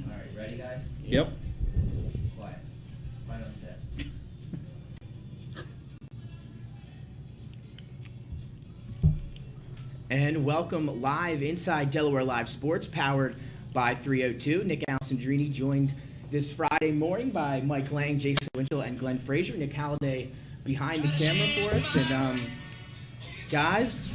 All right, ready, guys? Yep. Quiet. Right on set. And welcome live inside Delaware Live Sports, powered by 302. Nick Alessandrini joined this Friday morning by Mike Lang, Jason Winchell, and Glenn Frazier. Nick Halliday behind the camera for us. And guys,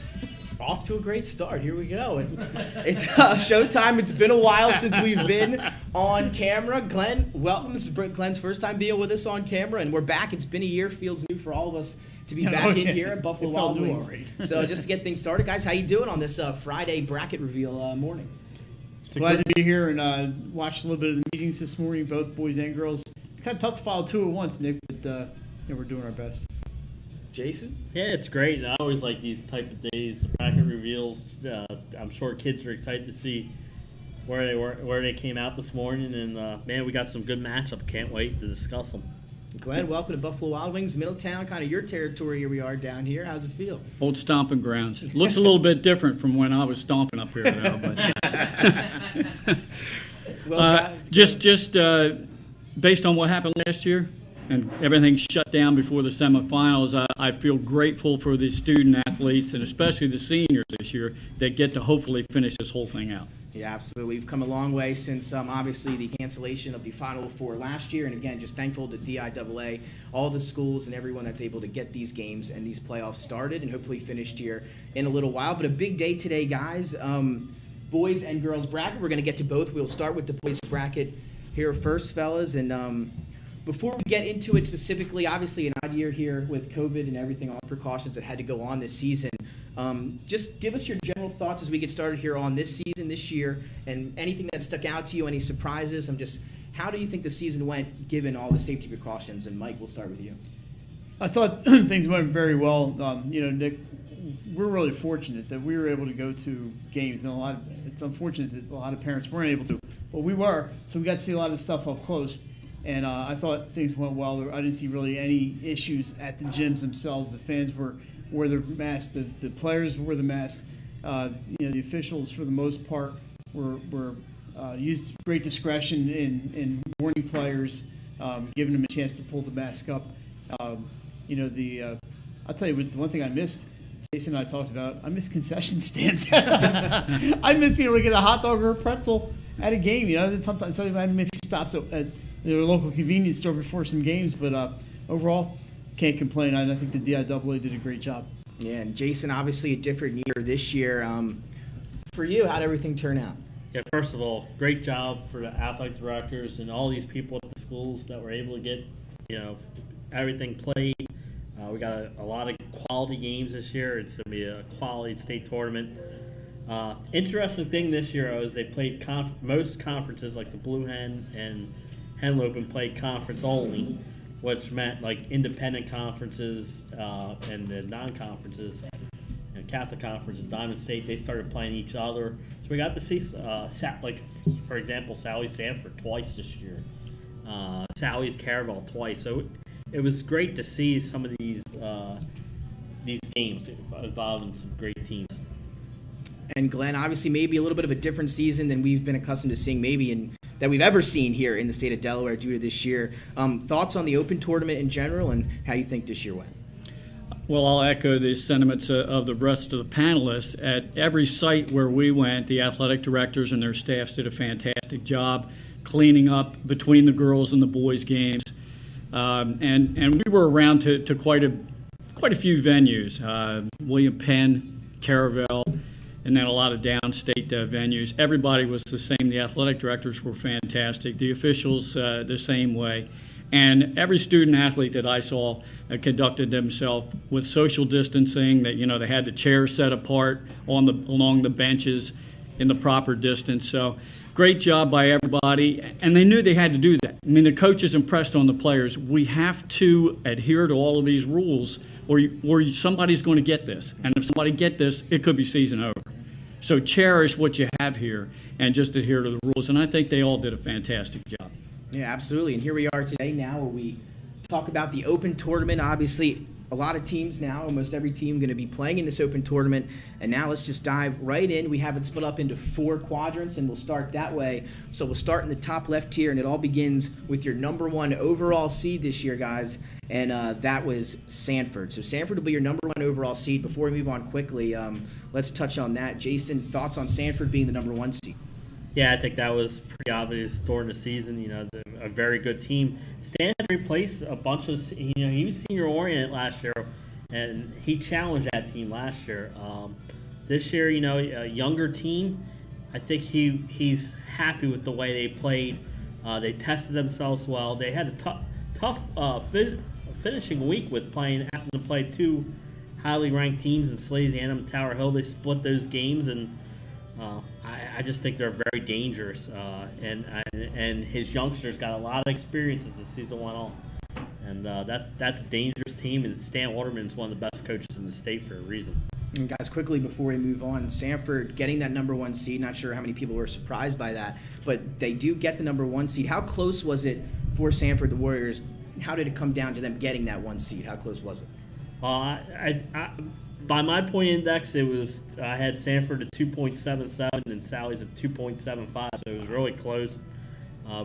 off to a great start. Here we go. And it's showtime. It's been a while since we've been on camera. Glenn, welcome. This is Glenn's first time being with us on camera, and we're back. It's been a year. Feels new for all of us to be back in here at Buffalo Wild Wings. So just to get things started, guys, how you doing on this Friday bracket reveal morning? Glad to be here and watched a little bit of the meetings this morning, both boys and girls. It's kind of tough to follow two at once, Nick, but we're doing our best. Jason? Yeah, it's great. I always like these type of days, the bracket reveals. I'm sure kids are excited to see where they came out this morning, and man, we got some good matchup. Can't wait to discuss them. Glenn, welcome to Buffalo Wild Wings, Middletown, kind of your territory. Here we are down here. How's it feel? Old stomping grounds. It looks a little bit different from when I was stomping up here now. But Well, guys, just based on what happened last year and everything shut down before the semifinals, I feel grateful for the student athletes and especially the seniors this year that get to hopefully finish this whole thing out. Yeah, absolutely. We've come a long way since obviously the cancellation of the Final Four last year. And again, just thankful to DIAA, all the schools and everyone that's able to get these games and these playoffs started and hopefully finished here in a little while. But a big day today, guys. Boys and girls bracket. We're going to get to both. We'll start with the boys bracket here first, fellas. And before we get into it specifically, obviously an odd year here with COVID and everything, all the precautions that had to go on this season. Just give us your general thoughts as we get started here on this season, this year, and anything that stuck out to you, any surprises. How do you think the season went given all the safety precautions? And Mike, we'll start with you. I thought things went very well. Nick, we're really fortunate that we were able to go to games, and it's unfortunate that a lot of parents weren't able to, but we were, so we got to see a lot of stuff up close. And I thought things went well. I didn't see really any issues at the gyms themselves. The fans wore their masks. The players wore the masks. The officials, for the most part, were used great discretion in warning players, giving them a chance to pull the mask up. I'll tell you, the one thing I missed, Jason and I talked about, I miss concession stands. I miss being able to get a hot dog or a pretzel at a game. Sometimes I make a few stops at their local convenience store before some games, but overall, can't complain. I think the DIAA did a great job. Yeah, and Jason, obviously a different year this year. For you, how'd everything turn out? Yeah, first of all, great job for the athletic directors and all these people at the schools that were able to get, everything played. We got a lot of quality games this year. It's going to be a quality state tournament. Interesting thing this year is they played most conferences like the Blue Hen and Henlopen played conference only, which meant like independent conferences and the non-conferences and Catholic conferences, Diamond State, they started playing each other. So we got to see, for example, Sally Sanford twice this year, Sally's Caravel twice. So it was great to see some of these games involving some great teams. And Glenn, obviously maybe a little bit of a different season than we've been accustomed to seeing that we've ever seen here in the state of Delaware due to this year. Thoughts on the Open Tournament in general and how you think this year went? Well, I'll echo the sentiments of the rest of the panelists. At every site where we went, the athletic directors and their staffs did a fantastic job cleaning up between the girls and the boys' games. And we were around to quite a few venues, William Penn, Caravel, and then a lot of downstate venues. Everybody was the same. The athletic directors were fantastic. The officials the same way. And every student athlete that I saw conducted themselves with social distancing. That they had the chairs set apart along the benches in the proper distance. So great job by everybody. And they knew they had to do that. I mean, the coaches impressed on the players. We have to adhere to all of these rules, or somebody's going to get this. And if somebody get this, it could be season over. So cherish what you have here and just adhere to the rules. And I think they all did a fantastic job. Yeah, absolutely. And here we are today now where we talk about the Open Tournament. Obviously, a lot of teams now, almost every team going to be playing in this open tournament. And now let's just dive right in. We have it split up into 4 quadrants, and we'll start that way. So we'll start in the top left here, and it all begins with your number 1 overall seed this year, guys. And that was Sanford. So Sanford will be your number 1 overall seed. Before we move on quickly, let's touch on that. Jason, thoughts on Sanford being the number 1 seed? Yeah, I think that was pretty obvious during the season. A very good team. Stan had replaced a bunch of, he was senior oriented last year, and he challenged that team last year. This year, a younger team. I think he's happy with the way they played. They tested themselves well. They had a tough finishing week with having to play 2 highly ranked teams in Slays and Tower Hill. They split those games, and I just think they're very dangerous, and his youngsters got a lot of experience as the season went on, and that's a dangerous team. And Stan Waterman is one of the best coaches in the state for a reason. And guys, quickly before we move on, Sanford getting that number 1 seed. Not sure how many people were surprised by that, but they do get the number 1 seed. How close was it for Sanford, the Warriors? How did it come down to them getting that 1 seed? How close was it? By my point index, I had Sanford at 2.77 and Sally's at 2.75, so it was really close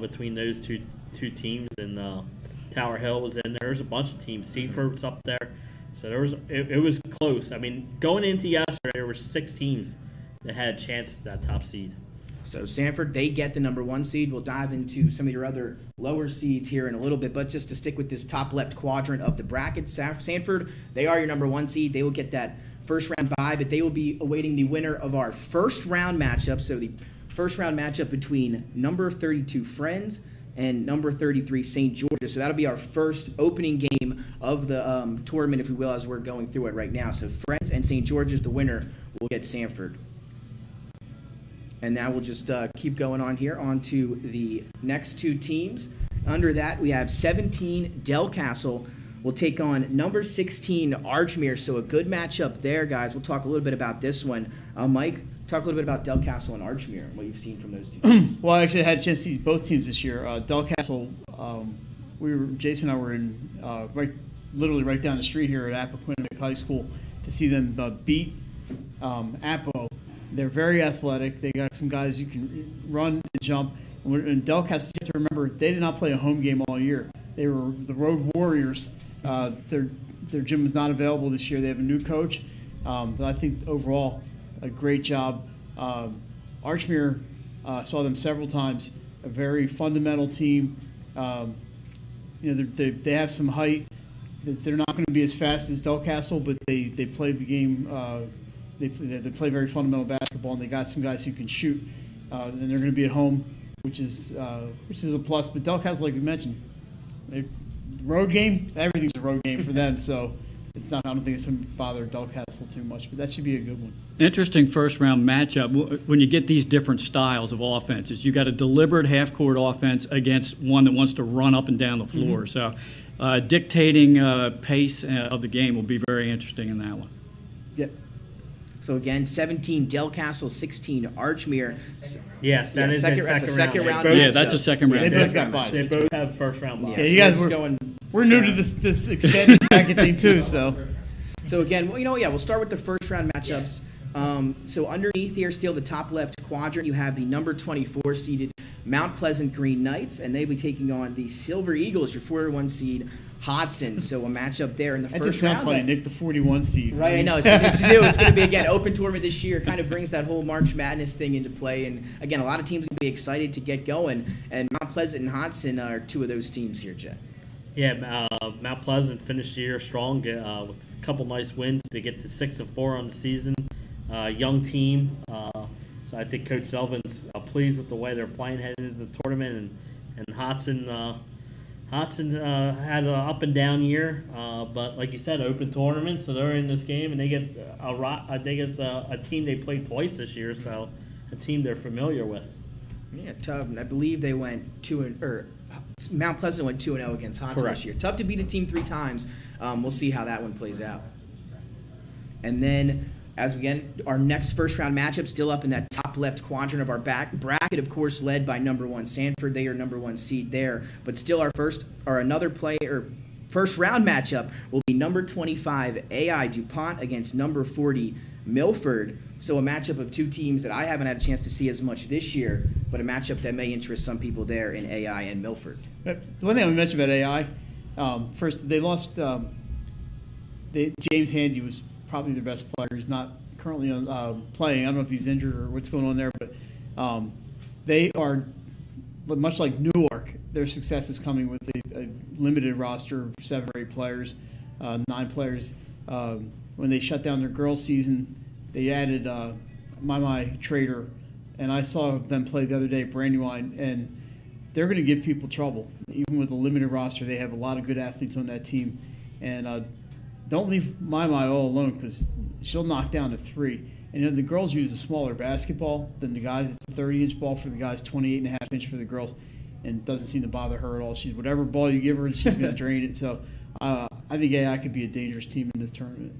between those two teams. And Tower Hill was in there. There's a bunch of teams. Seaford's up there, so it was close. I mean, going into yesterday, there were 6 teams that had a chance at that top seed. So Sanford, they get the number 1 seed. We'll dive into some of your other lower seeds here in a little bit, but just to stick with this top left quadrant of the bracket, Sanford, they are your number 1 seed. They will get that first round bye, but they will be awaiting the winner of our first round matchup. So the first round matchup between number 32 Friends and number 33 St. George's. So that'll be our first opening game of the tournament, if we will, as we're going through it right now. So Friends and St. George's, the winner will get Sanford. And now we'll just keep going on here, on to the next 2 teams. Under that, we have 17 Del Castle will take on number 16 Archmere. So a good matchup there, guys. We'll talk a little bit about this one. Mike, talk a little bit about Del Castle and Archmere and what you've seen from those 2 teams. Well, I actually had a chance to see both teams this year. Del Castle, Jason and I were in literally right down the street here at Appoquinimink High School to see them beat Appo. They're very athletic. They got some guys who can run and jump. And Del Castle, you have to remember, they did not play a home game all year. They were the Road Warriors. Their gym was not available this year. They have a new coach. But I think overall, a great job. Archmere saw them several times. A very fundamental team. They have some height. They're not going to be as fast as Del Castle, but they play the game. They play very fundamental basketball, and they got some guys who can shoot. And they're going to be at home, which is a plus. But Del Castle, like we mentioned, road game. Everything's a road game for them. So it's not. I don't think it's going to bother Del Castle too much. But that should be a good one. Interesting first round matchup. When you get these different styles of offenses, you got a deliberate half court offense against one that wants to run up and down the floor. Mm-hmm. So dictating pace of the game will be very interesting in that one. Yep. So again, 17 Del Castle, 16 Archmere. Yes, that's a second round. Yeah, that's a second round. They both got buys. They both have first round buys. Yeah, you guys we're new to this expanded bracket thing too. So again, we'll start with the first round matchups. So underneath here, still the top left quadrant, you have the number 24 seeded Mount Pleasant Green Knights, and they'll be taking on the Silver Eagles, your 41 seed Hodson. So a matchup there in the first round. That just sounds funny, Nick, the 41 seed. Right, I know. It's new. It's going to be, again, open tournament this year. Kind of brings that whole March Madness thing into play. And, again, a lot of teams are going to be excited to get going. And Mount Pleasant and Hodson are 2 of those teams here, Jet. Yeah, Mount Pleasant finished the year strong with a couple nice wins to get to 6-4 on the season. Young team. So I think Coach Selvins pleased with the way they're playing heading into the tournament. And Hodson had an up and down year, but like you said, open tournament, so they're in this game and they get a team they played twice this year, so a team they're familiar with. Yeah, tough. I believe they went Mount Pleasant went 2-0 against Hodson this year. Tough to beat a team 3 times. We'll see how that one plays out. And then, as we get our next first round matchup, still up in that top left quadrant of our bracket, of course, led by number 1 Sanford. They are number 1 seed there, but still our first first round matchup will be number 25 AI DuPont against number 40 Milford. So a matchup of two teams that I haven't had a chance to see as much this year, but a matchup that may interest some people there in AI and Milford. The one thing I would mention about AI, first, they lost James Handy was probably their best player. He's not currently playing. I don't know if he's injured or what's going on there, but they are, much like Newark, their success is coming with a limited roster of 7 or 8 players, 9 players. When they shut down their girls' season, they added My Trader, and I saw them play the other day at Brandywine, and they're going to give people trouble. Even with a limited roster, they have a lot of good athletes on that team. And don't leave My all alone, because she'll knock down a 3. And the girls use a smaller basketball than the guys. It's a 30-inch ball for the guys, 28.5-inch for the girls, and it doesn't seem to bother her at all. She's whatever ball you give her, she's going to drain it. So I think AI could be a dangerous team in this tournament.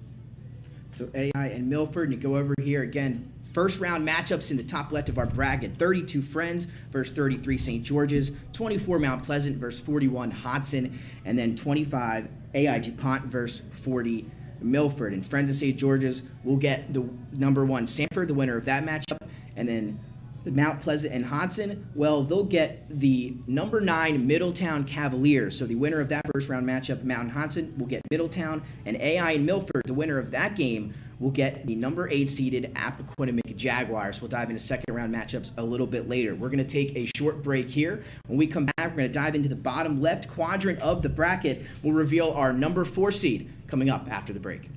So AI and Milford, and go over here again. First round matchups in the top left of our bracket: 32 Friends versus 33 St. George's, 24 Mount Pleasant versus 41 Hodson, and then 25 AI DuPont versus 40 Milford. And Friends of St. George's will get the number 1 Sanford, the winner of that matchup, and then the Mount Pleasant and Hodson, well, they'll get the number 9 Middletown Cavaliers. So the winner of that first round matchup, Mount and Hodson, will get Middletown, and AI and Milford, the winner of that game, will get the number 8 seeded Appoquinimink Jaguars. We'll dive into second round matchups a little bit later. We're going to take a short break here. When we come back, we're going to dive into the bottom left quadrant of the bracket. We'll reveal our number 4 seed coming up after the break.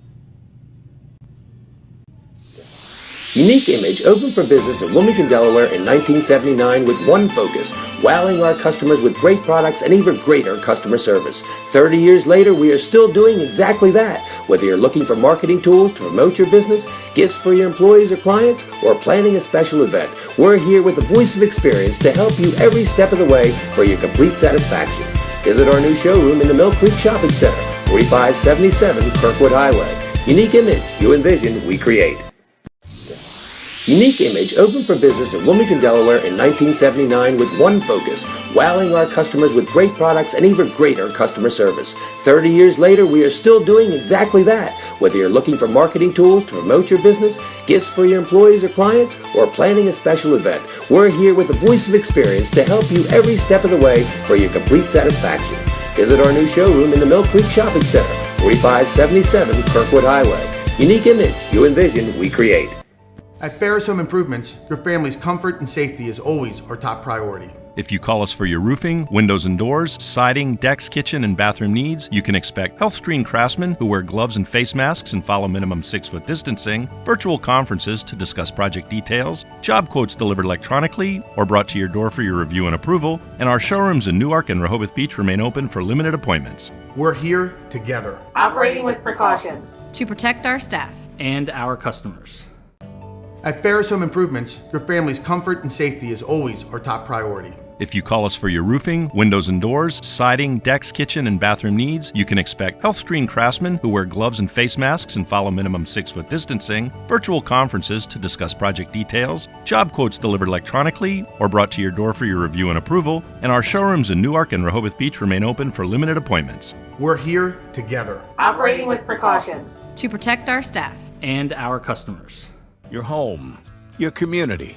Unique Image opened for business in Wilmington, Delaware in 1979 with one focus: wowing our customers with great products and even greater customer service. 30 years later, we are still doing exactly that. Whether you're looking for marketing tools to promote your business, gifts for your employees or clients, or planning a special event, we're here with the voice of experience to help you every step of the way for your complete satisfaction. Visit our new showroom in the Mill Creek Shopping Center, 4577 Kirkwood Highway. Unique Image, you envision, we create. Unique Image opened for business in Wilmington, Delaware in 1979 with one focus: wowing our customers with great products and even greater customer service. 30 years later, we are still doing exactly that. Whether you're looking for marketing tools to promote your business, gifts for your employees or clients, or planning a special event, we're here with the voice of experience to help you every step of the way for your complete satisfaction. Visit our new showroom in the Mill Creek Shopping Center, 4577 Kirkwood Highway. Unique Image, you envision, we create. At Ferris Home Improvements, your family's comfort and safety is always our top priority. If you call us for your roofing, windows and doors, siding, decks, kitchen, and bathroom needs, you can expect health screen craftsmen who wear gloves and face masks and follow minimum 6-foot distancing, virtual conferences to discuss project details, job quotes delivered electronically or brought to your door for your review and approval, and our showrooms in Newark and Rehoboth Beach remain open for limited appointments. We're here together, operating with precautions to protect our staff and our customers. At Ferris Home Improvements, your family's comfort and safety is always our top priority. If you call us for your roofing, windows and doors, siding, decks, kitchen, and bathroom needs, you can expect health screen craftsmen who wear gloves and face masks and follow minimum 6-foot distancing, virtual conferences to discuss project details, job quotes delivered electronically or brought to your door for your review and approval, and our showrooms in Newark and Rehoboth Beach remain open for limited appointments. We're here together, operating with precautions to protect our staff and our customers. Your home, your community.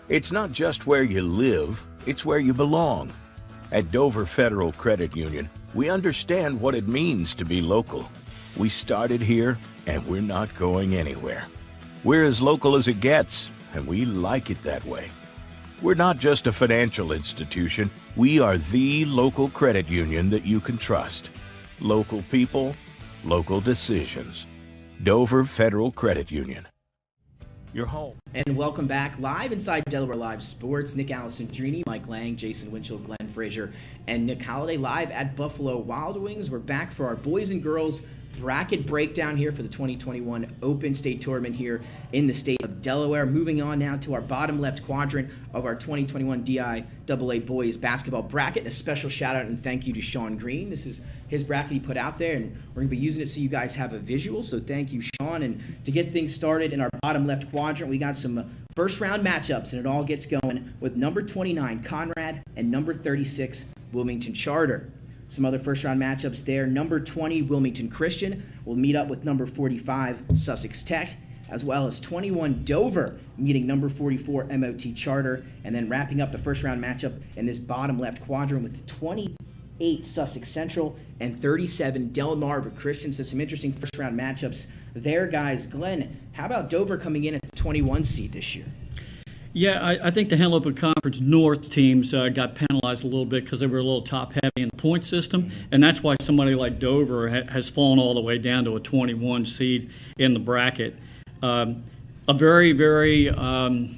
It's not just where you live, it's where you belong. At Dover Federal Credit Union, we understand what it means to be local. We started here, and we're not going anywhere. We're as local as it gets, and we like it that way. We're not just a financial institution, we are the local credit union that you can trust. Local people, local decisions. Dover Federal Credit Union. Your home. And welcome back live inside Delaware Live Sports. Nick Alessandrini, Mike Lang, Jason Winchell, Glenn Frazier, and Nick Holliday live at Buffalo Wild Wings. We're back for our boys and girls bracket breakdown here for the 2021 Open State Tournament here in the state of Delaware. Moving on now to our bottom left quadrant of our 2021 DIAA boys basketball bracket. And a special shout out and thank you to Sean Green. This is his bracket he put out there, and we're going to be using it so you guys have a visual. So thank you, Sean. And to get things started in our bottom left quadrant, we got some first round matchups, and it all gets going with number 29 Conrad and number 36 Wilmington Charter. Some other first-round matchups there. Number 20, Wilmington Christian will meet up with number 45, Sussex Tech, as well as 21, Dover, meeting number 44, MOT Charter, and then wrapping up the first-round matchup in this bottom left quadrant with 28, Sussex Central, and 37, Delmarva Christian. So some interesting first-round matchups there, guys. Glenn, how about Dover coming in at the 21 seed this year? Yeah, I think the Henlopen Conference North teams got penalized a little bit because they were a little top-heavy in the point system, and that's why somebody like Dover has fallen all the way down to a 21 seed in the bracket. A very, very a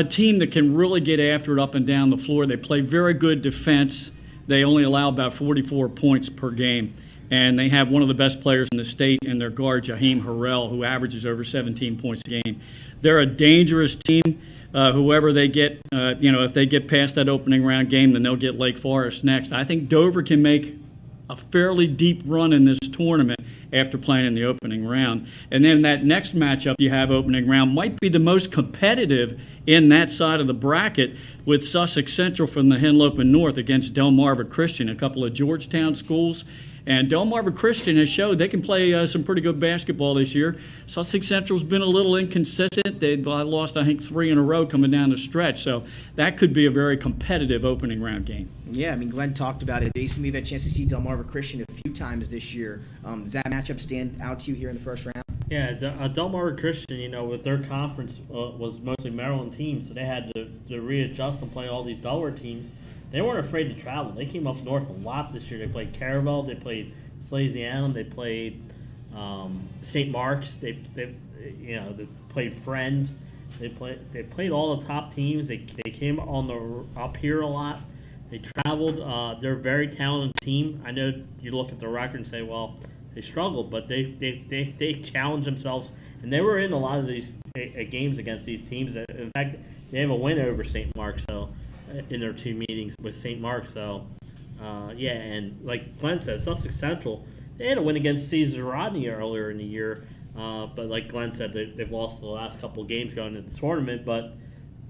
team that can really get after it up and down the floor. They play very good defense. They only allow about 44 points per game. And they have one of the best players in the state in their guard, Jaheim Harrell, who averages over 17 points a game. They're a dangerous team. Whoever they get, if they get past that opening round game, then they'll get Lake Forest next. I think Dover can make a fairly deep run in this tournament after playing in the opening round. And then that next matchup you have opening round might be the most competitive in that side of the bracket, with Sussex Central from the Henlopen North against Delmarva Christian, a couple of Georgetown schools. And Delmarva Christian has showed they can play some pretty good basketball this year. Sussex Central's been a little inconsistent. They've lost, I think, 3 in a row coming down the stretch. So that could be a very competitive opening round game. Yeah, I mean, Glenn talked about it. Jason, we've had a chance to see Delmarva Christian a few times this year. Does that matchup stand out to you here in the first round? Yeah, Delmarva Christian, with their conference was mostly Maryland teams, so they had to readjust and play all these Delaware teams. They weren't afraid to travel. They came up north a lot this year. They played Caravel, they played Slasianum, they played St. Mark's, they played Friends. They played all the top teams. They came up here a lot. They traveled. They're a very talented team. I know you look at the record and say, well, they struggled, but they challenged themselves, and they were in a lot of these games against these teams. In fact, they have a win over St. Mark's, in their 2 meetings with St. Mark's. So, and like Glenn said, Sussex Central, they had a win against Caesar Rodney earlier in the year, but like Glenn said, they've lost the last couple of games going into the tournament. But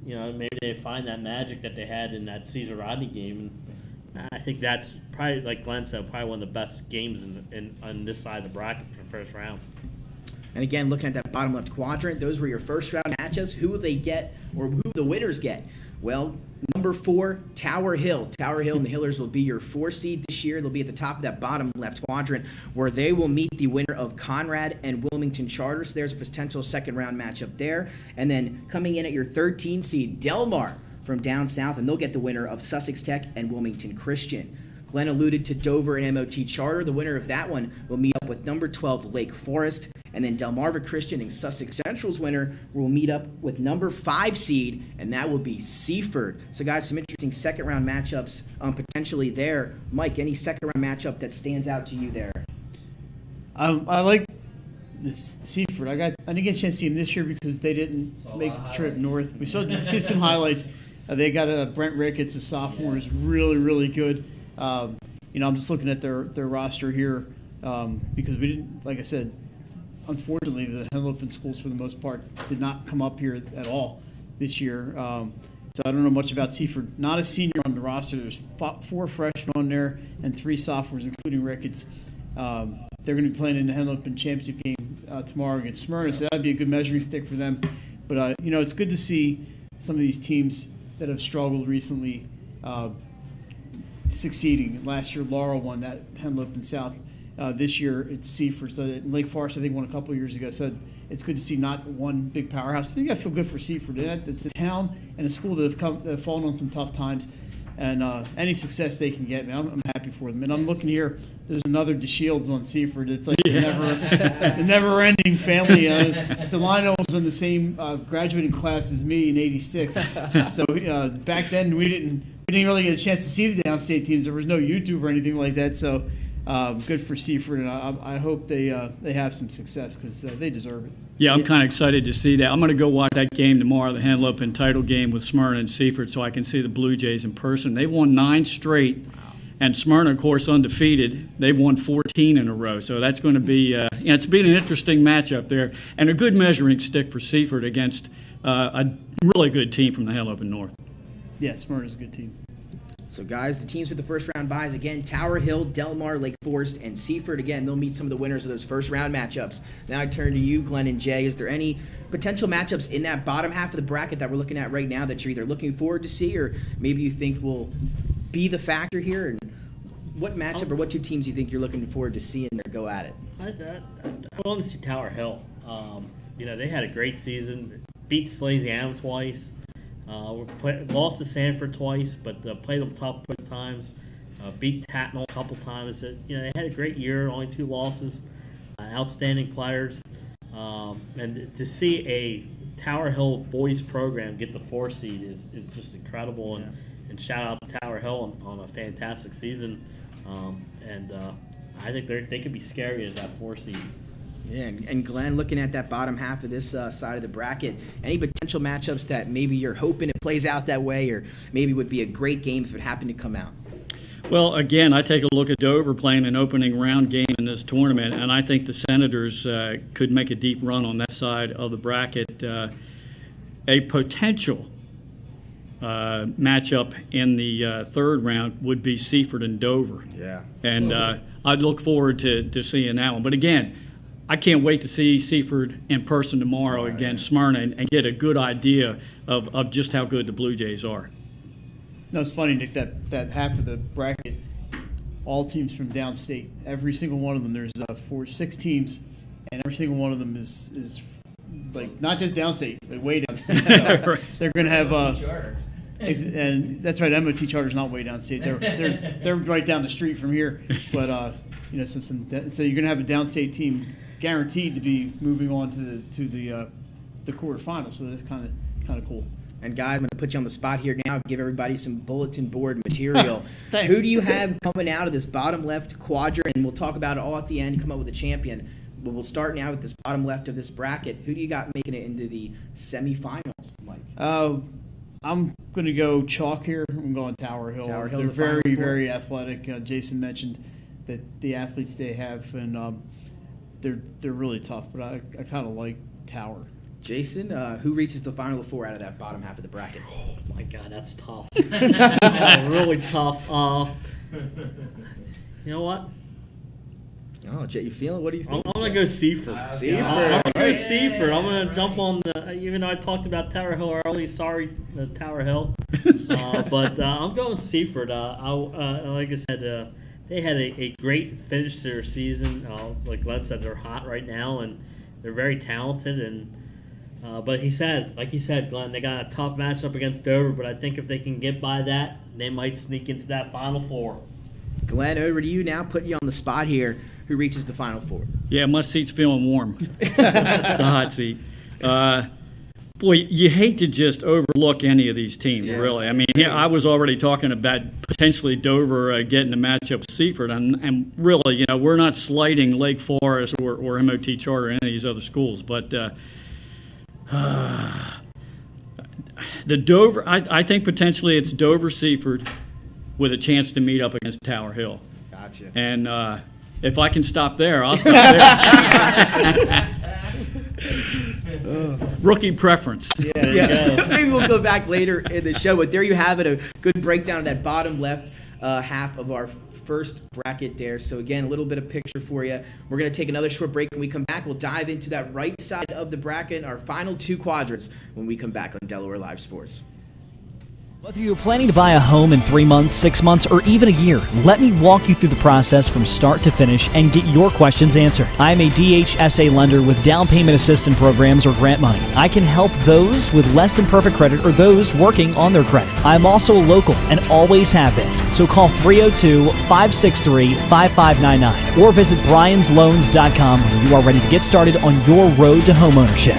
maybe they find that magic that they had in that Caesar Rodney game. And I think that's probably, like Glenn said, probably one of the best games on this side of the bracket for the first round. And again, looking at that bottom left quadrant, those were your first round matchups. Who will they get, or who the winners get? Well, number 4, Tower Hill. Tower Hill and the Hillers will be your 4 seed this year. They'll be at the top of that bottom left quadrant, where they will meet the winner of Conrad and Wilmington Charter. So there's a potential second round matchup there. And then coming in at your 13 seed, Delmar from down south, and they'll get the winner of Sussex Tech and Wilmington Christian. Glenn alluded to Dover and MOT Charter. The winner of that one will meet up with number 12, Lake Forest. And then Delmarva Christian and Sussex Central's winner will meet up with number 5 seed, and that will be Seaford. So, guys, some interesting second-round matchups potentially there. Mike, any second-round matchup that stands out to you there? I like this Seaford. I didn't get a chance to see them this year because they didn't make the trip north. We still did see some highlights. They got Brent Ricketts, a sophomore, is really, really good. I'm just looking at their roster here because we didn't, like I said, unfortunately, the Henlopen schools, for the most part, did not come up here at all this year. So I don't know much about Seaford. Not a senior on the roster. There's 4 freshmen on there and 3 sophomores, including Ricketts. They're going to be playing in the Henlopen championship game tomorrow against Smyrna, so that would be a good measuring stick for them. But, it's good to see some of these teams that have struggled recently succeeding. Last year, Laurel won that Henlopen South. This year, it's Seaford. So Lake Forest, I think, won a couple of years ago. So it's good to see not one big powerhouse. I think I feel good for Seaford. It's a town and a school that have fallen on some tough times. And any success they can get, man, I'm happy for them. And I'm looking here. There's another DeShields on Seaford. It's like the never-ending family. Delino was in the same graduating class as me in '86. So back then we didn't really get a chance to see the downstate teams. There was no YouTube or anything like that. So good for Seaford, and I hope they have some success because they deserve it. Yeah, I'm kind of excited to see that. I'm going to go watch that game tomorrow, the Henlopen title game with Smyrna and Seaford, so I can see the Blue Jays in person. They've won 9 straight, and Smyrna, of course, undefeated. They've won 14 in a row, so that's going to be it's been an interesting matchup there, and a good measuring stick for Seaford against a really good team from the Henlopen North. Yeah, Smyrna's a good team. So, guys, the teams for the first round byes, again, Tower Hill, Del Mar, Lake Forest, and Seaford. Again, they'll meet some of the winners of those first round matchups. Now I turn to you, Glenn and Jay. Is there any potential matchups in that bottom half of the bracket that we're looking at right now that you're either looking forward to see or maybe you think will be the factor here? And what matchup or what two teams do you think you're looking forward to seeing there go at it? I want to see Tower Hill. They had a great season. Beat Slasiana twice. Lost to Sanford twice, but played them tough both times. Beat Tatnall a couple times. They had a great year, only 2 losses. Outstanding players. And to see a Tower Hill boys program get the 4 seed is just incredible. And shout out to Tower Hill on a fantastic season. I think they could be scary as that 4 seed. Yeah, and Glenn, looking at that bottom half of this side of the bracket, any potential matchups that maybe you're hoping it plays out that way or maybe would be a great game if it happened to come out? Well, again, I take a look at Dover playing an opening round game in this tournament, and I think the Senators could make a deep run on that side of the bracket. A potential matchup in the third round would be Seaford and Dover. Yeah. And I'd look forward to seeing that one. But again, I can't wait to see Seaford in person tomorrow against Smyrna and get a good idea of just how good the Blue Jays are. No, it's funny, Nick, that half of the bracket, all teams from downstate. Every single one of them, there's 6 teams, and every single one of them is like not just downstate, but way downstate. So they're going to have and that's right. MOT Charter's not way downstate. They're right down the street from here. But so you're going to have a downstate team guaranteed to be moving on to the quarterfinals. So that's kind of cool. And guys, I'm going to put you on the spot here now, give everybody some bulletin board material. Thanks. Who do you have coming out of this bottom left quadrant? And we'll talk about it all at the end, come up with a champion. But we'll start now with this bottom left of this bracket. Who do you got making it into the semifinals, Mike? I'm going to go chalk here. I'm going Tower Hill. Tower Hill, they're the Final very, Four. very athletic. Jason mentioned that the athletes they have, and they're really tough. But I kind of like Tower. Jason, who reaches the Final Four out of that bottom half of the bracket? Oh my God, that's tough. Really tough. You know what? Oh, Jay, you feeling? What do you think? I'm gonna go Seaford. Seaford. I'm gonna go Seaford. I'm gonna jump on the. Even though I talked about Tower Hill early, sorry, Tower Hill. But I'm going Seaford. Like I said, they had a great finish to their season. Like Glenn said, they're hot right now, and they're very talented. And but like he said, Glenn, they got a tough matchup against Dover. But I think if they can get by that, they might sneak into that Final Four. Glenn, over to you now. Put you on the spot here. Who reaches the Final Four? Yeah, my seat's feeling warm. The hot seat. Boy, you hate to just overlook any of these teams, really. I mean, I was already talking about potentially Dover getting a matchup with Seaford, and really, we're not slighting Lake Forest or MOT Charter or any of these other schools, but the Dover, I think potentially it's Dover Seaford with a chance to meet up against Tower Hill. Gotcha. And if I can stop there, I'll stop there. Rookie preference. Yeah. Maybe we'll go back later in the show, but there you have it, a good breakdown of that bottom left half of our first bracket there. So again, a little bit of picture for you. We're going to take another short break. When we come back, we'll dive into that right side of the bracket, our final 2 quadrants, when we come back on Delaware Live Sports. Whether you're planning to buy a home in 3 months, 6 months, or even a year, let me walk you through the process from start to finish and get your questions answered. I'm a DHSA lender with down payment assistance programs or grant money. I can help those with less than perfect credit or those working on their credit. I'm also local and always have been. So call 302-563-5599 or visit bryans.loans.com when you are ready to get started on your road to homeownership.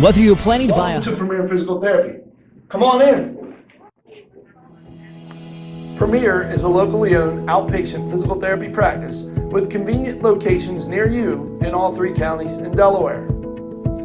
Whether you're planning to buy a Welcome to Premier Physical Therapy. Come on in. Premier is a locally owned outpatient physical therapy practice with convenient locations near you in all 3 counties in Delaware.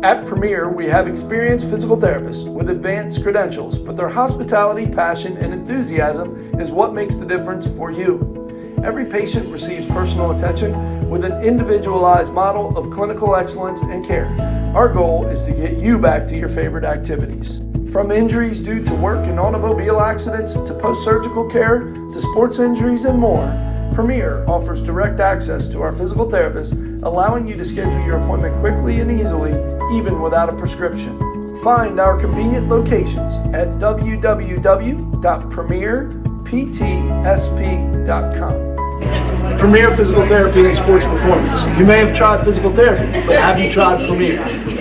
At Premier, we have experienced physical therapists with advanced credentials, but their hospitality, passion, and enthusiasm is what makes the difference for you. Every patient receives personal attention with an individualized model of clinical excellence and care. Our goal is to get you back to your favorite activities. From injuries due to work and automobile accidents to post-surgical care to sports injuries and more, Premier offers direct access to our physical therapists, allowing you to schedule your appointment quickly and easily, even without a prescription. Find our convenient locations at www.premierptsp.com. Premier Physical Therapy and Sports Performance. You may have tried physical therapy, but have you tried Premier?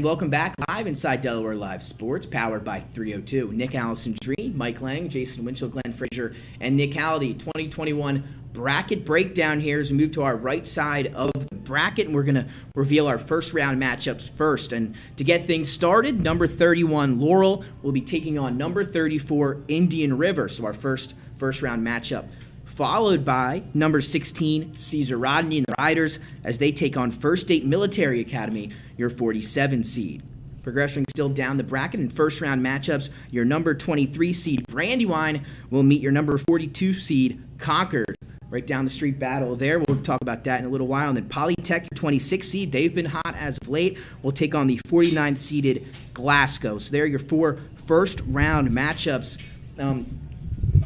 Welcome back live inside Delaware Live Sports, powered by 302. Nick Allison Dree, Mike Lang, Jason Winchell, Glenn Frazier, and Nick Halliday. 2021 bracket breakdown here as we move to our right side of the bracket, and we're going to reveal our first round matchups first. And to get things started, number 31 Laurel will be taking on number 34 Indian River. So our first round matchup, followed by number 16 Caesar Rodney and the Riders as they take on First State Military Academy, your 47 seed. Progressing still down the bracket in first round matchups, your number 23 seed Brandywine will meet your number 42 seed Concord. Right down the street battle there. We'll talk about that in a little while. And then Polytech, your 26 seed, they've been hot as of late, will take on the 49 seeded Glasgow. So there are your four first round matchups.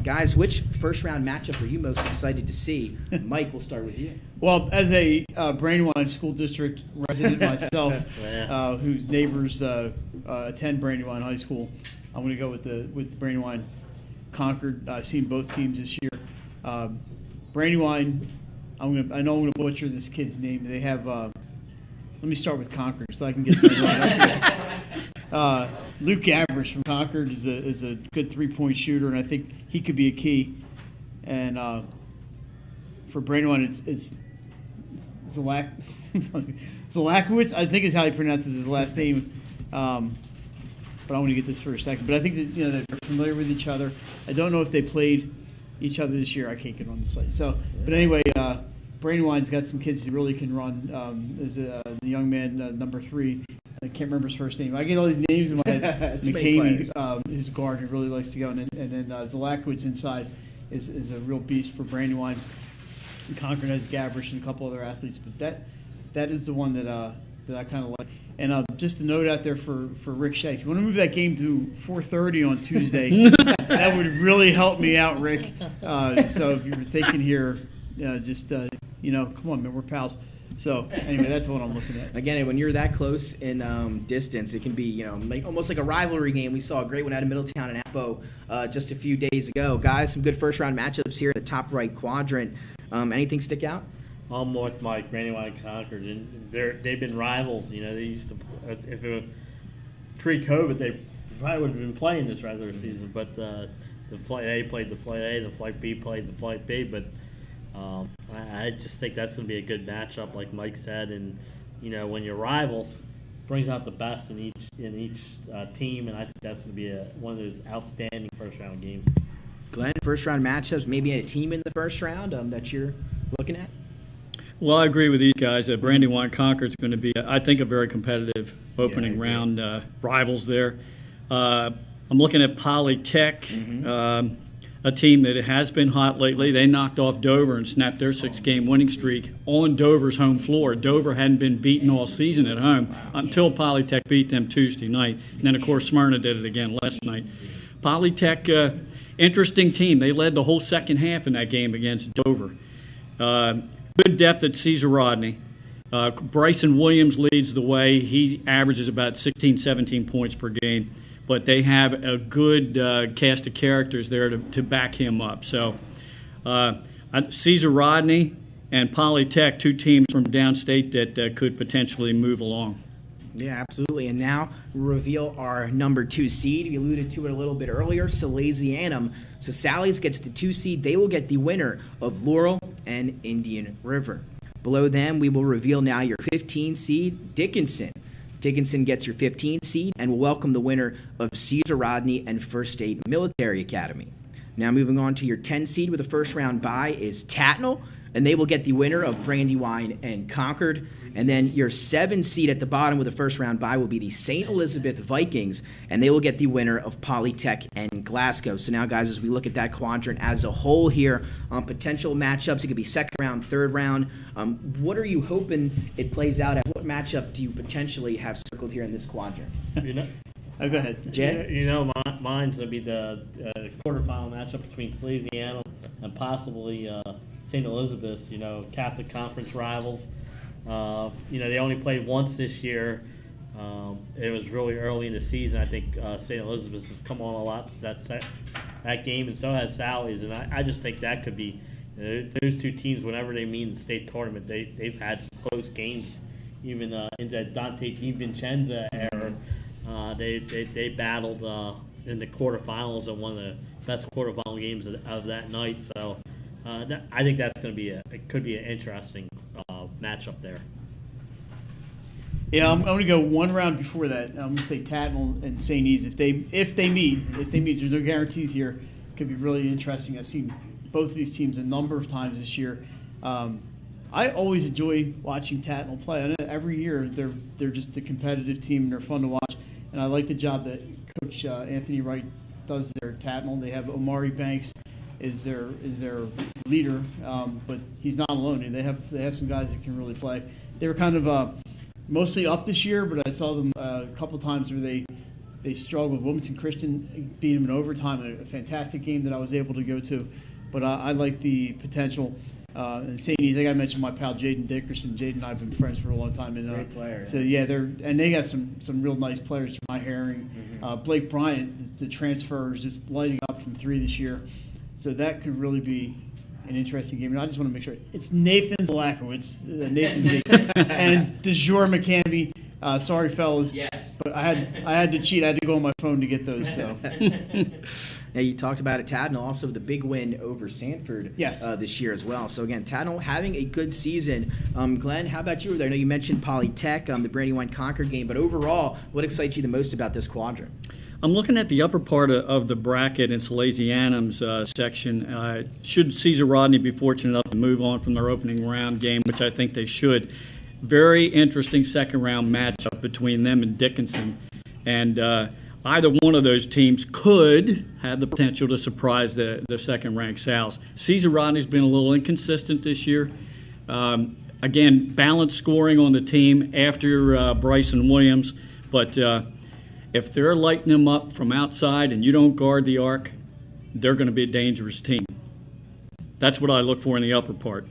Guys, which first round matchup are you most excited to see? Mike, we'll start with you. Well, as a Brandywine School District resident myself, whose neighbors attend Brandywine High School, I'm going to go with Brandywine Concord. I've seen both teams this year. Brandywine, I know I'm going to butcher this kid's name. They have. Let me start with Concord so I can get that right. Luke Gabbers from Concord is a good 3-point shooter, and I think he could be a key. And for Brandywine, it's Zalakowicz, I think is how he pronounces his last name. But I want to get this for a second. But I think that they're familiar with each other. I don't know if they played each other this year. I can't get on the site. So, but anyway, Brandywine's got some kids who really can run. There's the young man, number 3. I can't remember his first name. I get all these names in my head. McCamey, his guard, who really likes to go. And then Zalakowicz inside is a real beast for Brandywine. And Concord has Gabrish and a couple other athletes. But that is the one that I kind of like. And just a note out there for Rick Shea. If you want to move that game to 4:30 on Tuesday, that would really help me out, Rick. So if you were thinking here, come on, man, we're pals. So anyway, that's what I'm looking at. Again, when you're that close in distance, it can be almost like a rivalry game. We saw a great one out of Middletown and Appo just a few days ago. Guys, some good first round matchups here in the top right quadrant. Anything stick out? I'm with Mike. Brandywine Concord, and they've been rivals. They used to, if it was pre-COVID, they probably would have been playing this regular season. But the Flight A played the Flight A, the Flight B played the Flight B. But I just think that's going to be a good matchup, like Mike said. And when you're rivals, brings out the best in each team, and I think that's going to be one of those outstanding first round games. Glenn, first round matchups, maybe a team in the first round that you're looking at. Well, I agree with these guys. Brandywine Concord's going to be, I think, a very competitive opening round. Rivals there. I'm looking at Polytech, a team that has been hot lately. They knocked off Dover and snapped their 6-game winning streak on Dover's home floor. Dover hadn't been beaten all season at home until Polytech beat them Tuesday night. And then, of course, Smyrna did it again last night. Polytech, interesting team. They led the whole second half in that game against Dover. Good depth at Caesar Rodney. Bryson Williams leads the way. He averages about 16, 17 points per game. But they have a good cast of characters there to back him up. So Caesar Rodney and Polytech, two teams from downstate that could potentially move along. Yeah, absolutely. And now we'll reveal our number 2 seed. We alluded to it a little bit earlier, Salesianum. So Sally's gets the 2 seed. They will get the winner of Laurel and Indian River. Below them, we will reveal now your 15 seed, Dickinson. Dickinson gets your 15 seed and will welcome the winner of Caesar Rodney and First State Military Academy. Now moving on to your 10 seed with a first round bye is Tatnall, and they will get the winner of Brandywine and Concord. And then your 7 seed at the bottom with a first round bye will be the St. Elizabeth Vikings, and they will get the winner of Polytech and Glasgow. So now, guys, as we look at that quadrant as a whole here, potential matchups, it could be second round, third round. What are you hoping it plays out at? What matchup do you potentially have circled here in this quadrant? go ahead. Jay? You know, mine's going to be the quarterfinal matchup between Salesianum and possibly St. Elizabeth's, Catholic Conference rivals. They only played once this year. It was really early in the season. I think St. Elizabeth's has come on a lot since that game, and so has Sally's. And I just think that could be those two teams, whenever they meet in the state tournament, they've had some close games. Even in that Dante DiVincenza era, they battled in the quarterfinals and one of the best quarterfinal games of that night. So I think that's going to be it could be an interesting matchup there. Yeah, I'm going to go one round before that. I'm going to say Tatnall and St. E's. If they meet, there's no guarantees here. It could be really interesting. I've seen both of these teams a number of times this year. I always enjoy watching Tatnall play. I know every year they're just a competitive team and they're fun to watch. And I like the job that Coach Anthony Wright does there at Tatnall. They have Omari Banks is their leader, but he's not alone. They have some guys that can really play. They were kind of mostly up this year, but I saw them a couple times where they struggled with Wilmington Christian, beat them in overtime, a fantastic game that I was able to go to. But I like the potential. And St. E's, I got to mention my pal Jaden Dickerson. Jaden and I have been friends for a long time. And, Great player. So yeah, they got some real nice players. Jemai Herring, Blake Bryant, the transfer is just lighting up from 3 this year. So that could really be an interesting game. And I just want to make sure it's Nathan Zalakowicz, Nathan Z, and DeJour McCambie. Sorry, fellas. Yes. But I had to cheat. I had to go on my phone to get those. So. Now, you talked about it, Tatnall, also the big win over Sanford this year as well. So, again, Tatnall having a good season. Glenn, how about you over there? I know you mentioned Polytech, the Brandywine Concord game, but overall, what excites you the most about this quadrant? I'm looking at the upper part of the bracket in Salesianum's section. Should Caesar Rodney be fortunate enough to move on from their opening round game, which I think they should, very interesting second-round matchup between them and Dickinson. And either one of those teams could have the potential to surprise the second-ranked Sal's. Caesar Rodney's been a little inconsistent this year. Again, balanced scoring on the team after Bryson Williams. But if they're lighting them up from outside and you don't guard the arc, they're going to be a dangerous team. That's what I look for in the upper part.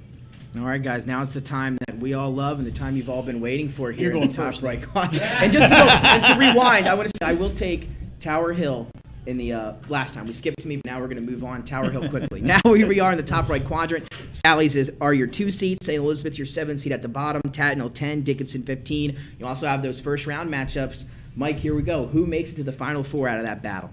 All right, guys, now it's the time that we all love and the time you've all been waiting for here You're in the going top first. right corner. And just to rewind, I want to say I will take Tower Hill in the last time. We skipped me, but now we're going to move on Tower Hill quickly. Now here we are in the top right quadrant. Sally's are your 2 seats. St. Elizabeth, your 7 seat at the bottom. Tatnall 10, Dickinson 15. You also have those first round matchups. Mike, here we go. Who makes it to the Final Four out of that battle?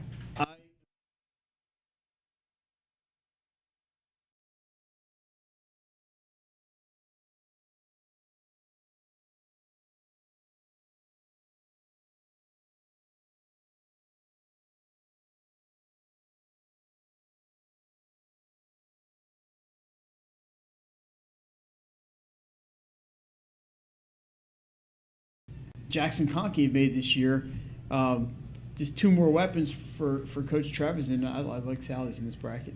Jackson Conkey made this year. Just 2 more weapons for Coach Travis, and I like Sally's in this bracket.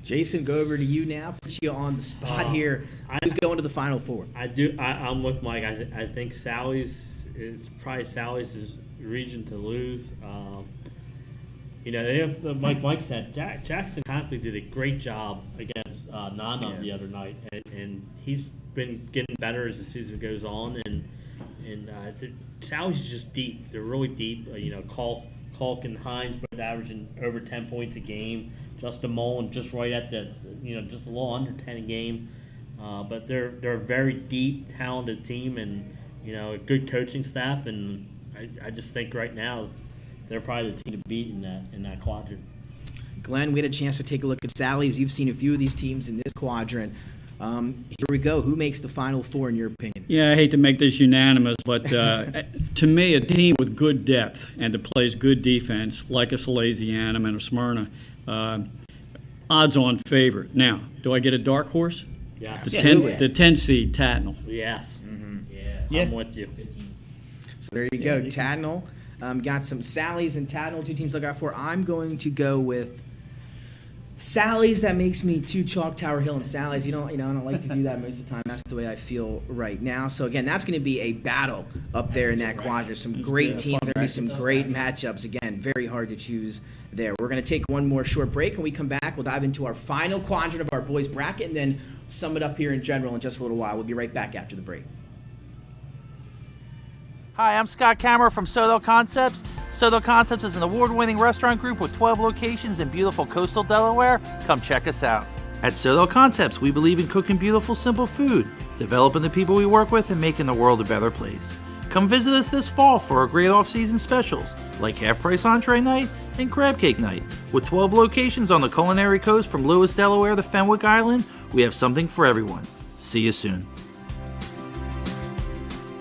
Jason, go over to you now. Put you on the spot here. Who's going to the Final Four? I'm with Mike. I think it's probably Sally's region to lose. They have, like Mike said, Jackson Conklin did a great job against Nana the other night, and he's been getting better as the season goes on. And Sally's just deep. They're really deep. Kalk and Hines both averaging over 10 points a game. Justin Mullen just right at the, just a little under 10 a game. But they're a very deep, talented team, and a good coaching staff. And I just think right now they're probably the team to beat in that quadrant. Glenn, we had a chance to take a look at Sally's. You've seen a few of these teams in this quadrant. Here we go. Who makes the Final Four in your opinion? Yeah, I hate to make this unanimous, but to me, a team with good depth and that plays good defense, like a Salesianum and a Smyrna, odds-on favorite. Now, do I get a dark horse? Yes. The 10 seed, Tatnall. Yes. Mm-hmm. Yeah. I'm with you. So there you go. Tatnall. Got some Sally's and Tatnall, 2 teams to look out for. I'm going to go with Sally's, that makes me two Chalk Tower Hill and Sally's. I don't like to do that most of the time. That's the way I feel right now. So again, that's going to be a battle up there in that quadrant. Some great teams. There'll be some great matchups. Again, very hard to choose there. We're going to take one more short break. When we come back, we'll dive into our final quadrant of our boys bracket and then sum it up here in general in just a little while. We'll be right back after the break. Hi, I'm Scott Kammerer from Sothel Concepts. Sothel Concepts is an award-winning restaurant group with 12 locations in beautiful coastal Delaware. Come check us out. At Sothel Concepts, we believe in cooking beautiful, simple food, developing the people we work with, and making the world a better place. Come visit us this fall for our great off-season specials, like half-price entree night and crab cake night. With 12 locations on the culinary coast from Lewis, Delaware to Fenwick Island, we have something for everyone. See you soon.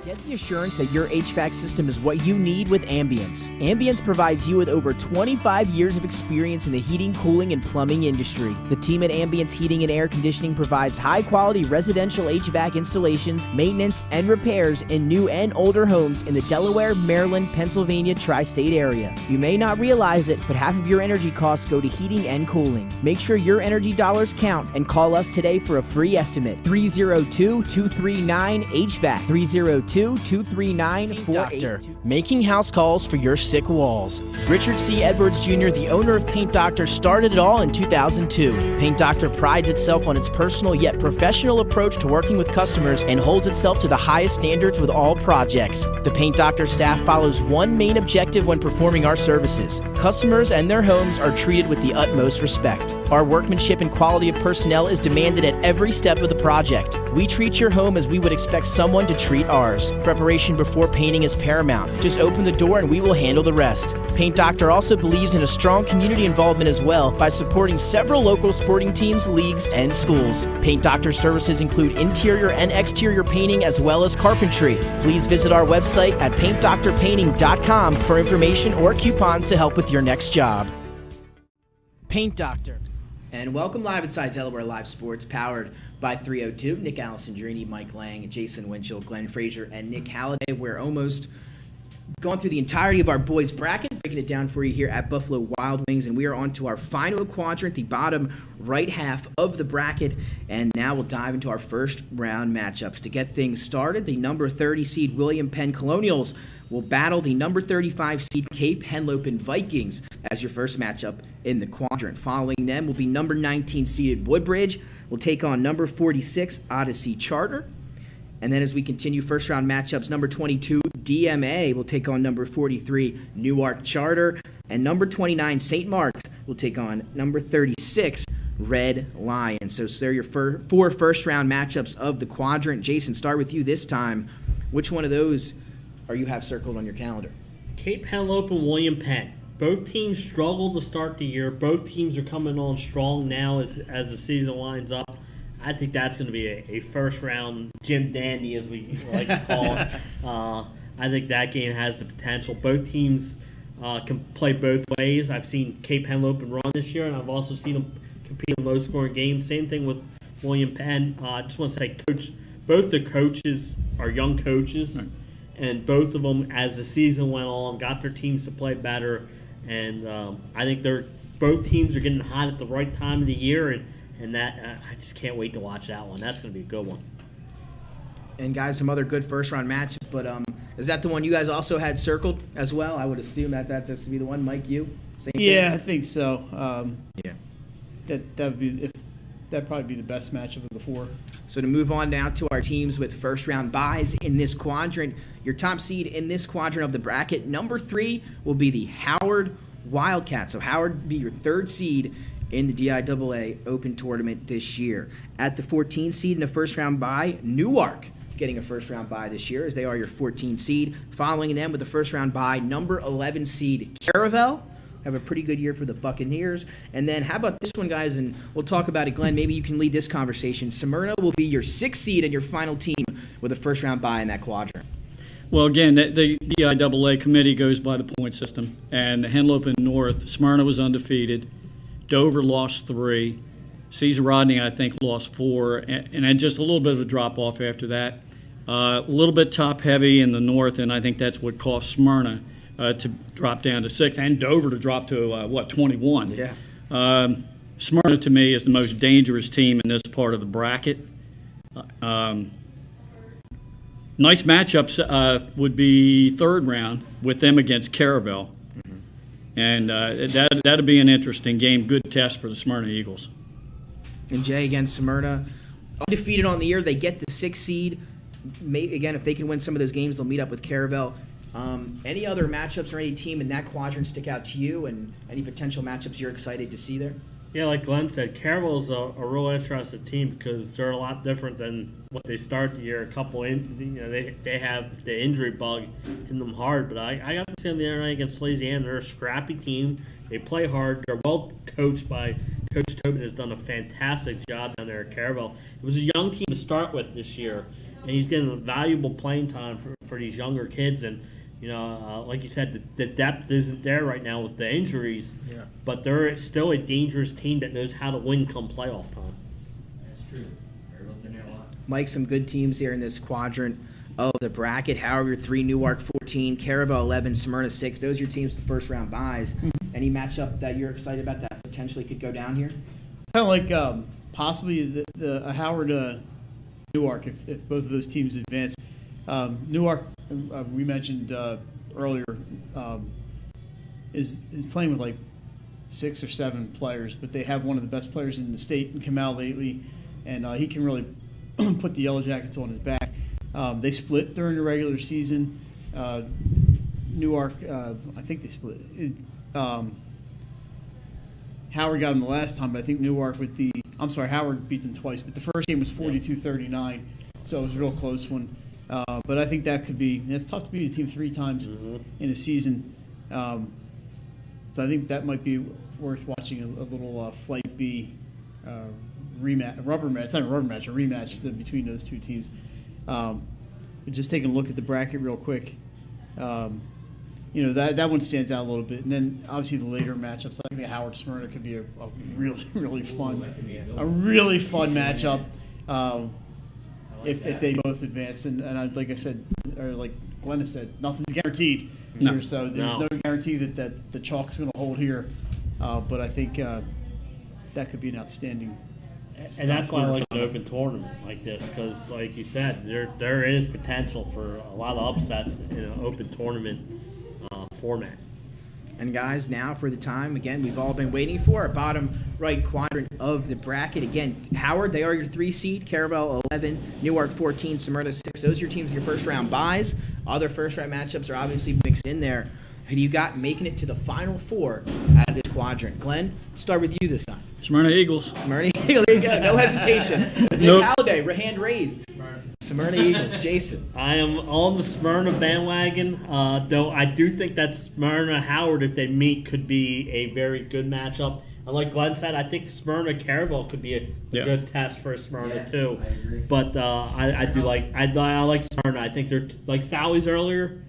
Get the assurance that your HVAC system is what you need with Ambience. Ambience provides you with over 25 years of experience in the heating, cooling, and plumbing industry. The team at Ambience Heating and Air Conditioning provides high-quality residential HVAC installations, maintenance, and repairs in new and older homes in the Delaware, Maryland, Pennsylvania tri-state area. You may not realize it, but half of your energy costs go to heating and cooling. Make sure your energy dollars count and call us today for a free estimate. 302-239-HVAC. 302-239-4882. Making house calls for your sick walls. Richard C. Edwards Jr., the owner of Paint Doctor, started it all in 2002. Paint Doctor prides itself on its personal yet professional approach to working with customers and holds itself to the highest standards with all projects. The Paint Doctor staff follows one main objective when performing our services. Customers and their homes are treated with the utmost respect. Our workmanship and quality of personnel is demanded at every step of the project. We treat your home as we would expect someone to treat ours. Preparation before painting is paramount. Just open the door and we will handle the rest. Paint Doctor also believes in a strong community involvement as well by supporting several local sporting teams, leagues, and schools. Paint Doctor services include interior and exterior painting as well as carpentry. Please visit our website at paintdoctorpainting.com for information or coupons to help with your next job. Paint Doctor. And welcome live inside Delaware Live Sports, powered by 302. Nick Alessandrini, Mike Lang, Jason Winchell, Glenn Frazier, and Nick Halliday. We're almost gone through the entirety of our boys bracket, breaking it down for you here at Buffalo Wild Wings, and we are on to our final quadrant, the bottom right half of the bracket, and now we'll dive into our first round matchups. To get things started, the number 30 seed William Penn Colonials will battle the number 35 seed Cape Henlopen Vikings as your first matchup in the quadrant. Following them will be number 19 seeded Woodbridge will take on number 46 Odyssey Charter. And then as we continue first round matchups, number 22 DMA will take on number 43 Newark Charter, and number 29 St. Mark's will take on number 36 Red Lion. So they're your four first round matchups of the quadrant. Jason, start with you this time. Which one of those you have circled on your calendar? Cape Henlopen and William Penn. Both teams struggled to start the year. Both teams are coming on strong now as the season winds up. I think that's going to be a first-round Jim Dandy, as we like to call it. I think that game has the potential. Both teams can play both ways. I've seen Cape Henlopen run this year, and I've also seen them compete in low-scoring games. Same thing with William Penn. I just want to say, both the coaches are young coaches. Right. And both of them, as the season went on, got their teams to play better. And I think both teams are getting hot at the right time of the year. And that I just can't wait to watch that one. That's going to be a good one. And guys, some other good first-round matches. But is that the one you guys also had circled as well? I would assume that has to be the one. Mike, you? Same yeah, thing? I think so. Yeah. That'd probably be the best matchup of the four. So to move on now to our teams with first-round byes in this quadrant, your top seed in this quadrant of the bracket, number 3, will be the Howard Wildcats. So Howard will be your third seed in the DIAA Open Tournament this year. At the 14 seed in the first-round bye, Newark getting a first-round bye this year, as they are your 14 seed. Following them with the first-round bye, number 11 seed Caravel. Have a pretty good year for the Buccaneers. And then how about this one, guys? And we'll talk about it, Glenn. Maybe you can lead this conversation. Smyrna will be your 6th seed and your final team with a first-round bye in that quadrant. Well, again, the DIAA committee goes by the point system. And the Henlopen North, Smyrna was undefeated. Dover lost 3. Caesar Rodney, I think, lost 4. And then just a little bit of a drop-off after that. A little bit top-heavy in the North, and I think that's what cost Smyrna to drop down to 6, and Dover to drop to 21. Yeah. Smyrna, to me, is the most dangerous team in this part of the bracket. Nice matchups would be third round with them against Caravel. And that'll be an interesting game. Good test for the Smyrna Eagles. And Jay, against Smyrna, undefeated on the year. They get the 6th seed. Again, if they can win some of those games, they'll meet up with Caravel. Any other matchups or any team in that quadrant stick out to you, and any potential matchups you're excited to see there? Yeah, like Glenn said, Caravel's a real interesting team because they're a lot different than what they start the year. They have the injury bug in them hard, but I got to see them the other night against Louisiana. They're a scrappy team. They play hard. They're well coached by Coach Tobin. Has done a fantastic job down there at Caravel. It was a young team to start with this year, and he's getting valuable playing time for these younger kids. And like you said, the depth isn't there right now with the injuries. Yeah. But they're still a dangerous team that knows how to win come playoff time. That's true. They're looking there a lot. Mike, some good teams here in this quadrant of the bracket. Howard, your 3, Newark 14, Caravel 11, Smyrna 6. Those are your teams, the first round buys. Any matchup that you're excited about that potentially could go down here? Kind of like possibly the Howard Newark if both of those teams advance. Newark, we mentioned earlier, is playing with like 6 or 7 players, but they have one of the best players in the state in Kamal lately, and he can really put the Yellow Jackets on his back. They split during the regular season. Newark, I think they split. Howard got them the last time, but I think Newark Howard beat them twice, but the first game was 42-39, so it was a real close one. But I think it's tough to beat a team 3 times in a season. So I think that might be worth watching a little Flight B rematch, a rubber match. It's not a rubber match, a rematch between those two teams. But just taking a look at the bracket real quick, that one stands out a little bit. And then obviously the later matchups, like the Howard Smyrna, could be a really, really fun matchup. If they both advance, and like I said, or like Glenn has said, nothing's guaranteed here, so there's no guarantee that the chalk's going to hold here. But I think that could be an outstanding. And that's why I like an open tournament like this, because like you said, there is potential for a lot of upsets in an open tournament format. And guys, now for the time, again, we've all been waiting for, our bottom right quadrant of the bracket. Again, Howard, they are your 3 seed, Caravel 11, Newark 14, Smyrna 6. Those are your teams, your first round buys. Other first round matchups are obviously mixed in there. Who do you got making it to the final 4 out of this quadrant? Glenn, start with you this time. Smyrna Eagles. Smyrna Eagles, there you go, no hesitation. Nick Halliday, hand raised. Smyrna Eagles. Jason. I am on the Smyrna bandwagon, though I do think that Smyrna Howard, if they meet, could be a very good matchup. And like Glenn said, I think Smyrna Caravel could be a good test for Smyrna too. I agree. But I like Smyrna. I think they're like Sally's earlier.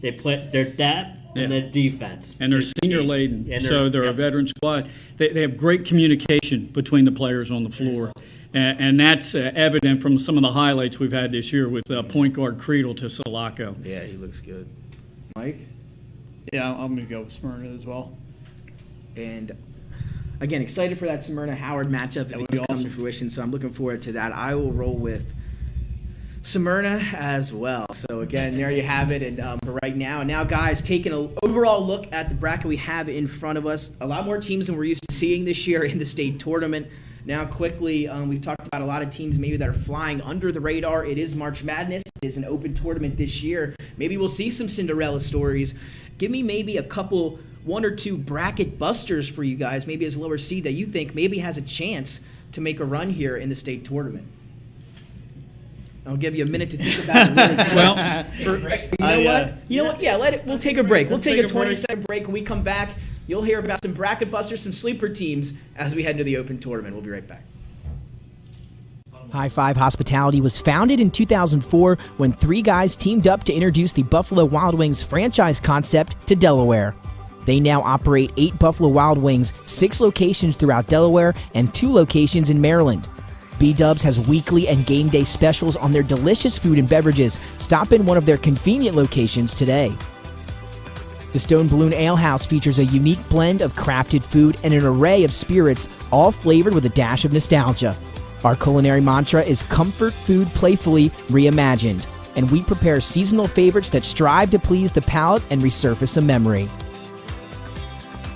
They play their depth and their defense, and they're senior laden, so they're a veteran squad. They have great communication between the players on the floor. And that's evident from some of the highlights we've had this year with point guard Creedle to Sulaco. Yeah, he looks good. Mike? Yeah, I'm going to go with Smyrna as well. And again, excited for that Smyrna-Howard matchup that would come to fruition, so I'm looking forward to that. I will roll with Smyrna as well. So again, there you have it. And for right now, guys, taking an overall look at the bracket we have in front of us. A lot more teams than we're used to seeing this year in the state tournament. Now, quickly, we've talked about a lot of teams maybe that are flying under the radar. It is March Madness. It is an open tournament this year. Maybe we'll see some Cinderella stories. Give me maybe one or two bracket busters for you guys, maybe as a lower seed that you think maybe has a chance to make a run here in the state tournament. I'll give you a minute to think about it. Well, you know what? Yeah, we'll take a break. We'll take a 20-second break. When we come back, you'll hear about some bracket busters, some sleeper teams as we head into the open tournament. We'll be right back. High Five Hospitality was founded in 2004 when 3 guys teamed up to introduce the Buffalo Wild Wings franchise concept to Delaware. They now operate 8 Buffalo Wild Wings, 6 locations throughout Delaware, and 2 locations in Maryland. B-Dubs has weekly and game day specials on their delicious food and beverages. Stop in one of their convenient locations today. The Stone Balloon Ale House features a unique blend of crafted food and an array of spirits, all flavored with a dash of nostalgia. Our culinary mantra is comfort food playfully reimagined, and we prepare seasonal favorites that strive to please the palate and resurface a memory.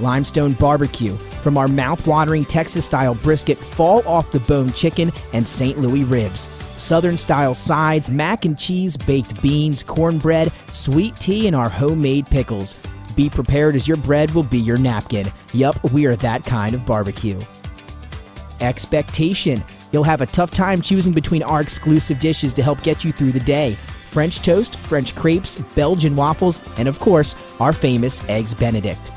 Limestone Barbecue, from our mouth-watering Texas-style brisket, fall-off-the-bone chicken, and St. Louis ribs. Southern-style sides, mac and cheese, baked beans, cornbread, sweet tea, and our homemade pickles. Be prepared as your bread will be your napkin. Yup, we are that kind of barbecue. Expectation. You'll have a tough time choosing between our exclusive dishes to help get you through the day. French toast, French crepes, Belgian waffles, and of course, our famous Eggs Benedict.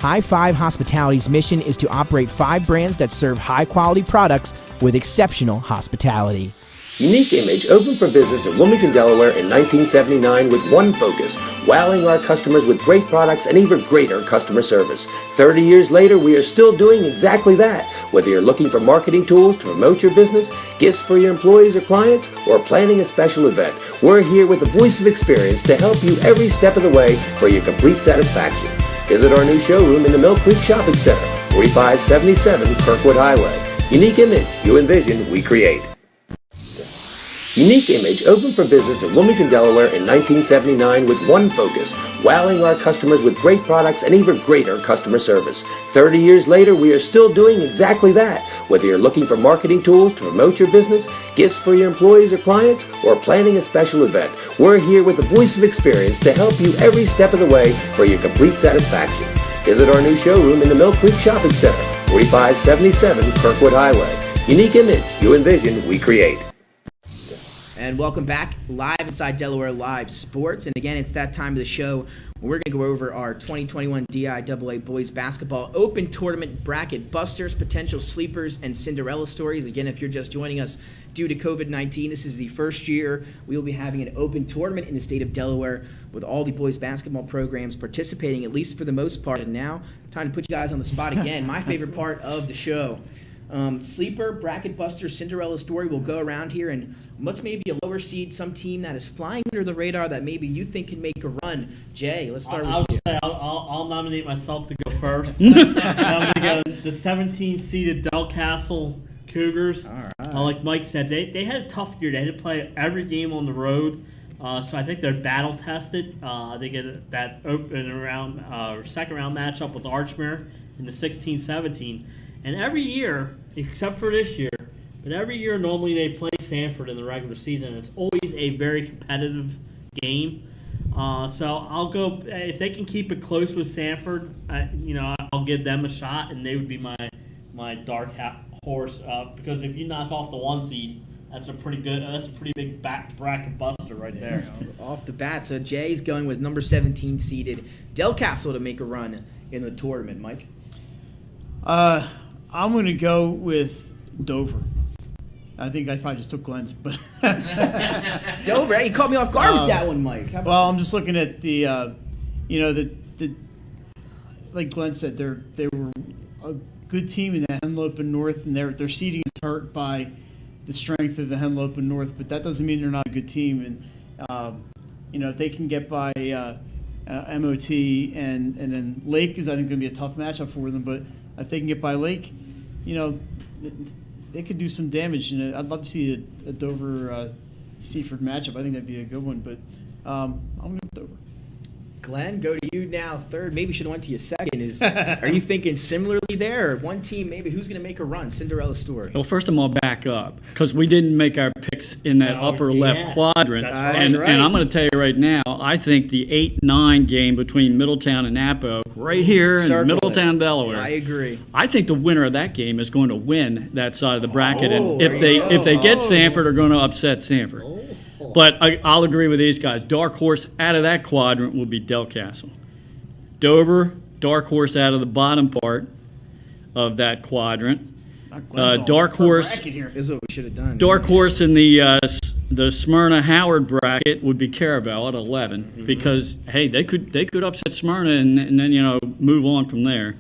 High Five Hospitality's mission is to operate 5 brands that serve high-quality products with exceptional hospitality. Unique Image opened for business in Wilmington, Delaware in 1979 with one focus, wowing our customers with great products and even greater customer service. 30 years later, we are still doing exactly that. Whether you're looking for marketing tools to promote your business, gifts for your employees or clients, or planning a special event, we're here with the voice of experience to help you every step of the way for your complete satisfaction. Visit our new showroom in the Mill Creek Shopping Center, 4577 Kirkwood Highway. Unique Image, you envision, we create. Unique Image opened for business in Wilmington, Delaware in 1979 with one focus, wowing our customers with great products and even greater customer service. 30 years later, we are still doing exactly that. Whether you're looking for marketing tools to promote your business, gifts for your employees or clients, or planning a special event, we're here with the voice of experience to help you every step of the way for your complete satisfaction. Visit our new showroom in the Mill Creek Shopping Center, 4577 Kirkwood Highway. Unique Image, you envision, we create. And welcome back, live inside Delaware Live Sports. And again, it's that time of the show where we're going to go over our 2021 DIAA Boys Basketball Open Tournament bracket busters, potential sleepers, and Cinderella stories. Again, if you're just joining us due to COVID-19, this is the first year we will be having an open tournament in the state of Delaware with all the boys basketball programs participating, at least for the most part. And now, time to put you guys on the spot again. My favorite part of the show. Sleeper, bracket buster, Cinderella story. We'll go around here and what's maybe a lower seed, some team that is flying under the radar that maybe you think can make a run. Jay, let's start with you. I'll nominate myself to go first. I'm going to go the 17th-seeded Del Castle Cougars. All right. Like Mike said, they had a tough year. They had to play every game on the road. So I think they're battle tested. They get that open round, second round matchup with Archmere in the 16-17. And every year, except for this year, but every year normally they play Sanford in the regular season. It's always a very competitive game. So I'll go, if they can keep it close with Sanford, I'll give them a shot, and they would be my dark horse. Because if you knock off the 1 seed, that's a pretty big bracket buster right there. Off the bat, so Jay's going with number 17 seeded Del Castle to make a run in the tournament. Mike? I'm going to go with Dover. I think I probably just took Glenn's, but Dover, you caught me off guard with that one, Mike. Well, I'm just looking at the, like Glenn said, they were a good team in the Henlopen North, and their seeding is hurt by the strength of the Henlopen North, but that doesn't mean they're not a good team. And if they can get by MOT and then Lake is, I think, going to be a tough matchup for them, but if they can get by Lake, they could do some damage. And I'd love to see a Dover Seaford matchup. I think that'd be a good one. But I'm going to go Dover. Glenn, go to you now. Third, maybe should have went to you second. Are you thinking similarly there? Or one team, maybe who's going to make a run? Cinderella story. Well, first of all, back up because we didn't make our picks in that upper left quadrant. And I'm going to tell you right now, I think the 8-9 game between Middletown and Napo, right here in Middletown, Delaware. I agree. I think the winner of that game is going to win that side of the bracket, and if they get Sanford, are going to upset Sanford. But I'll agree with these guys. Dark horse out of that quadrant will be Del Castle. Dover, dark horse out of the bottom part of that quadrant. Dark horse. This is what we should have done. Dark horse in the Smyrna Howard bracket would be Caravel at 11 because hey, they could upset Smyrna and then move on from there.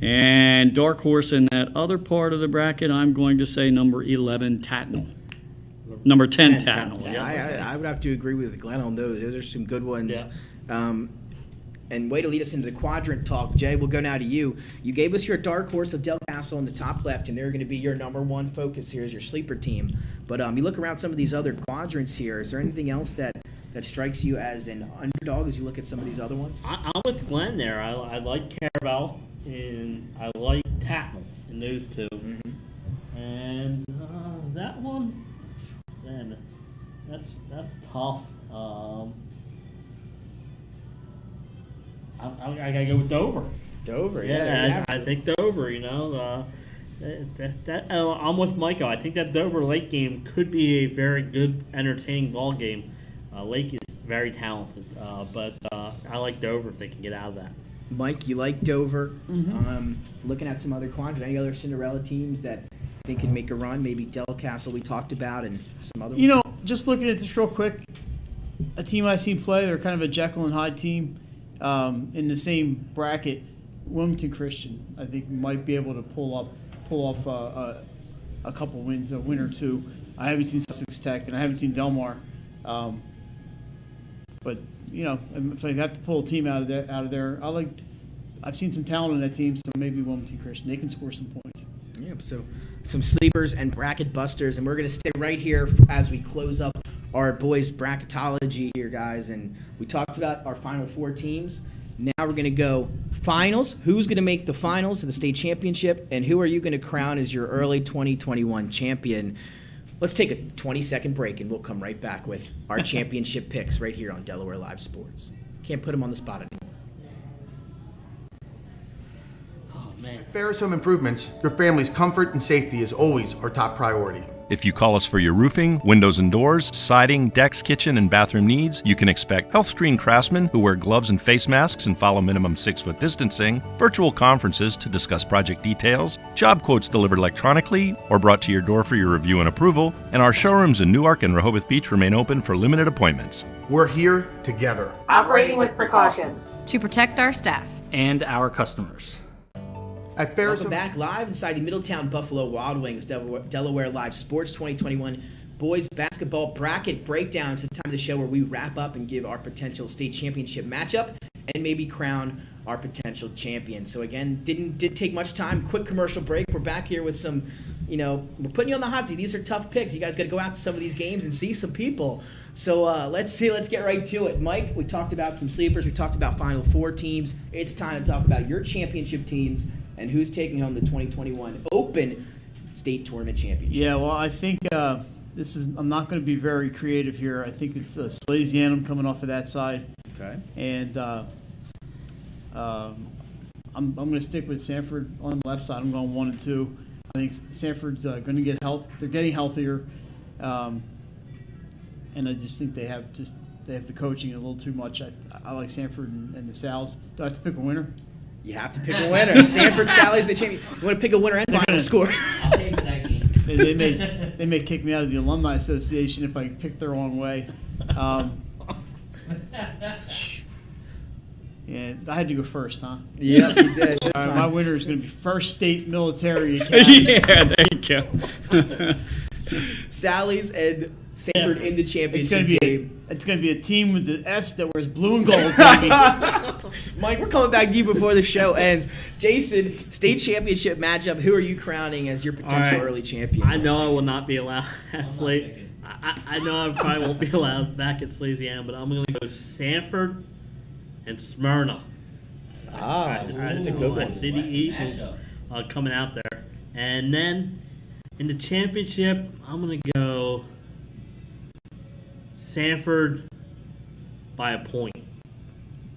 And dark horse in that other part of the bracket, I'm going to say number 11 Tatnall. Number 10 Tatnall. Yeah, I would have to agree with Glenn on those. Those are some good ones. Yeah. And way to lead us into the quadrant talk. Jay, we'll go now to you. You gave us your dark horse of Del Castle in the top left, and they're going to be your number one focus here as your sleeper team. But you look around some of these other quadrants here. Is there anything else that strikes you as an underdog as you look at some of these other ones? I'm with Glenn there. I like Caravel and I like Tatnall in those two. Mm-hmm. And that one, man, that's tough. I gotta go with Dover. Dover, yeah. I think Dover. I'm with Michael. I think that Dover Lake game could be a very good, entertaining ball game. Lake is very talented, but I like Dover if they can get out of that. Mike, you like Dover. Mm-hmm. Looking at some other quadrants, any other Cinderella teams that think can make a run? Maybe Del Castle we talked about and some other ones? Just looking at this real quick, a team I've seen play, they're kind of a Jekyll and Hyde team in the same bracket. Wilmington Christian, I think, might be able to pull off a couple wins, a win or two. I haven't seen Sussex Tech, and I haven't seen Delmar. But if I have to pull a team out of there, I've seen some talent in that team, so maybe Wilmington Christian. They can score some points. Yep. So some sleepers and bracket busters, and we're going to stay right here as we close up our boys bracketology here, guys. And we talked about our Final Four teams. Now we're going to go finals. Who's going to make the finals of the state championship, and who are you going to crown as your early 2021 champion? Let's take a 20-second break, and we'll come right back with our championship picks right here on Delaware Live Sports. Can't put them on the spot anymore. At Ferris Home Improvements, your family's comfort and safety is always our top priority. If you call us for your roofing, windows and doors, siding, decks, kitchen, and bathroom needs, you can expect health-screened craftsmen who wear gloves and face masks and follow minimum 6-foot distancing, virtual conferences to discuss project details, job quotes delivered electronically or brought to your door for your review and approval, and our showrooms in Newark and Rehoboth Beach remain open for limited appointments. We're here together. Operating with precautions. To protect our staff. And our customers. At Ferris Welcome back live inside the Middletown Buffalo Wild Wings Delaware Live Sports 2021 boys basketball bracket breakdown. It's the time of the show where we wrap up and give our potential state championship matchup and maybe crown our potential champion. So again, didn't take much time. Quick commercial break. We're back here with some, we're putting you on the hot seat. These are tough picks. You guys got to go out to some of these games and see some people. So let's get right to it. Mike, we talked about some sleepers. We talked about Final Four teams. It's time to talk about your championship teams and who's taking home the 2021 Open State Tournament Championship. Yeah, well, I think I'm not going to be very creative here. I think it's Salesianum coming off of that side. Okay. And I'm going to stick with Sanford on the left side. I'm going 1 and 2. I think Sanford's going to get health. They're getting healthier, and I just think they have the coaching a little too much. I like Sanford and the Sals. Do I have to pick a winner? You have to pick a winner. Sanford Sally's the champion. You want to pick a winner and final score? I'll pay for that game. They may kick me out of the Alumni Association if I pick the wrong way. Yeah, I had to go first, huh? Yeah, you did. My winner is going to be First State Military Academy. Yeah, there you go. Sally's and Sanford in the championship game. It's going to be a team with the S that wears blue and gold, baby. Mike, we're coming back to you before the show ends. Jason, state championship matchup. Who are you crowning as your potential early champion? I know I will not be allowed at Slate. I know I probably won't be allowed back at Salesiana, but I'm going to go Sanford and Smyrna. That's a good one. I see the Eagles coming out there. And then in the championship, I'm going to go Sanford by a point.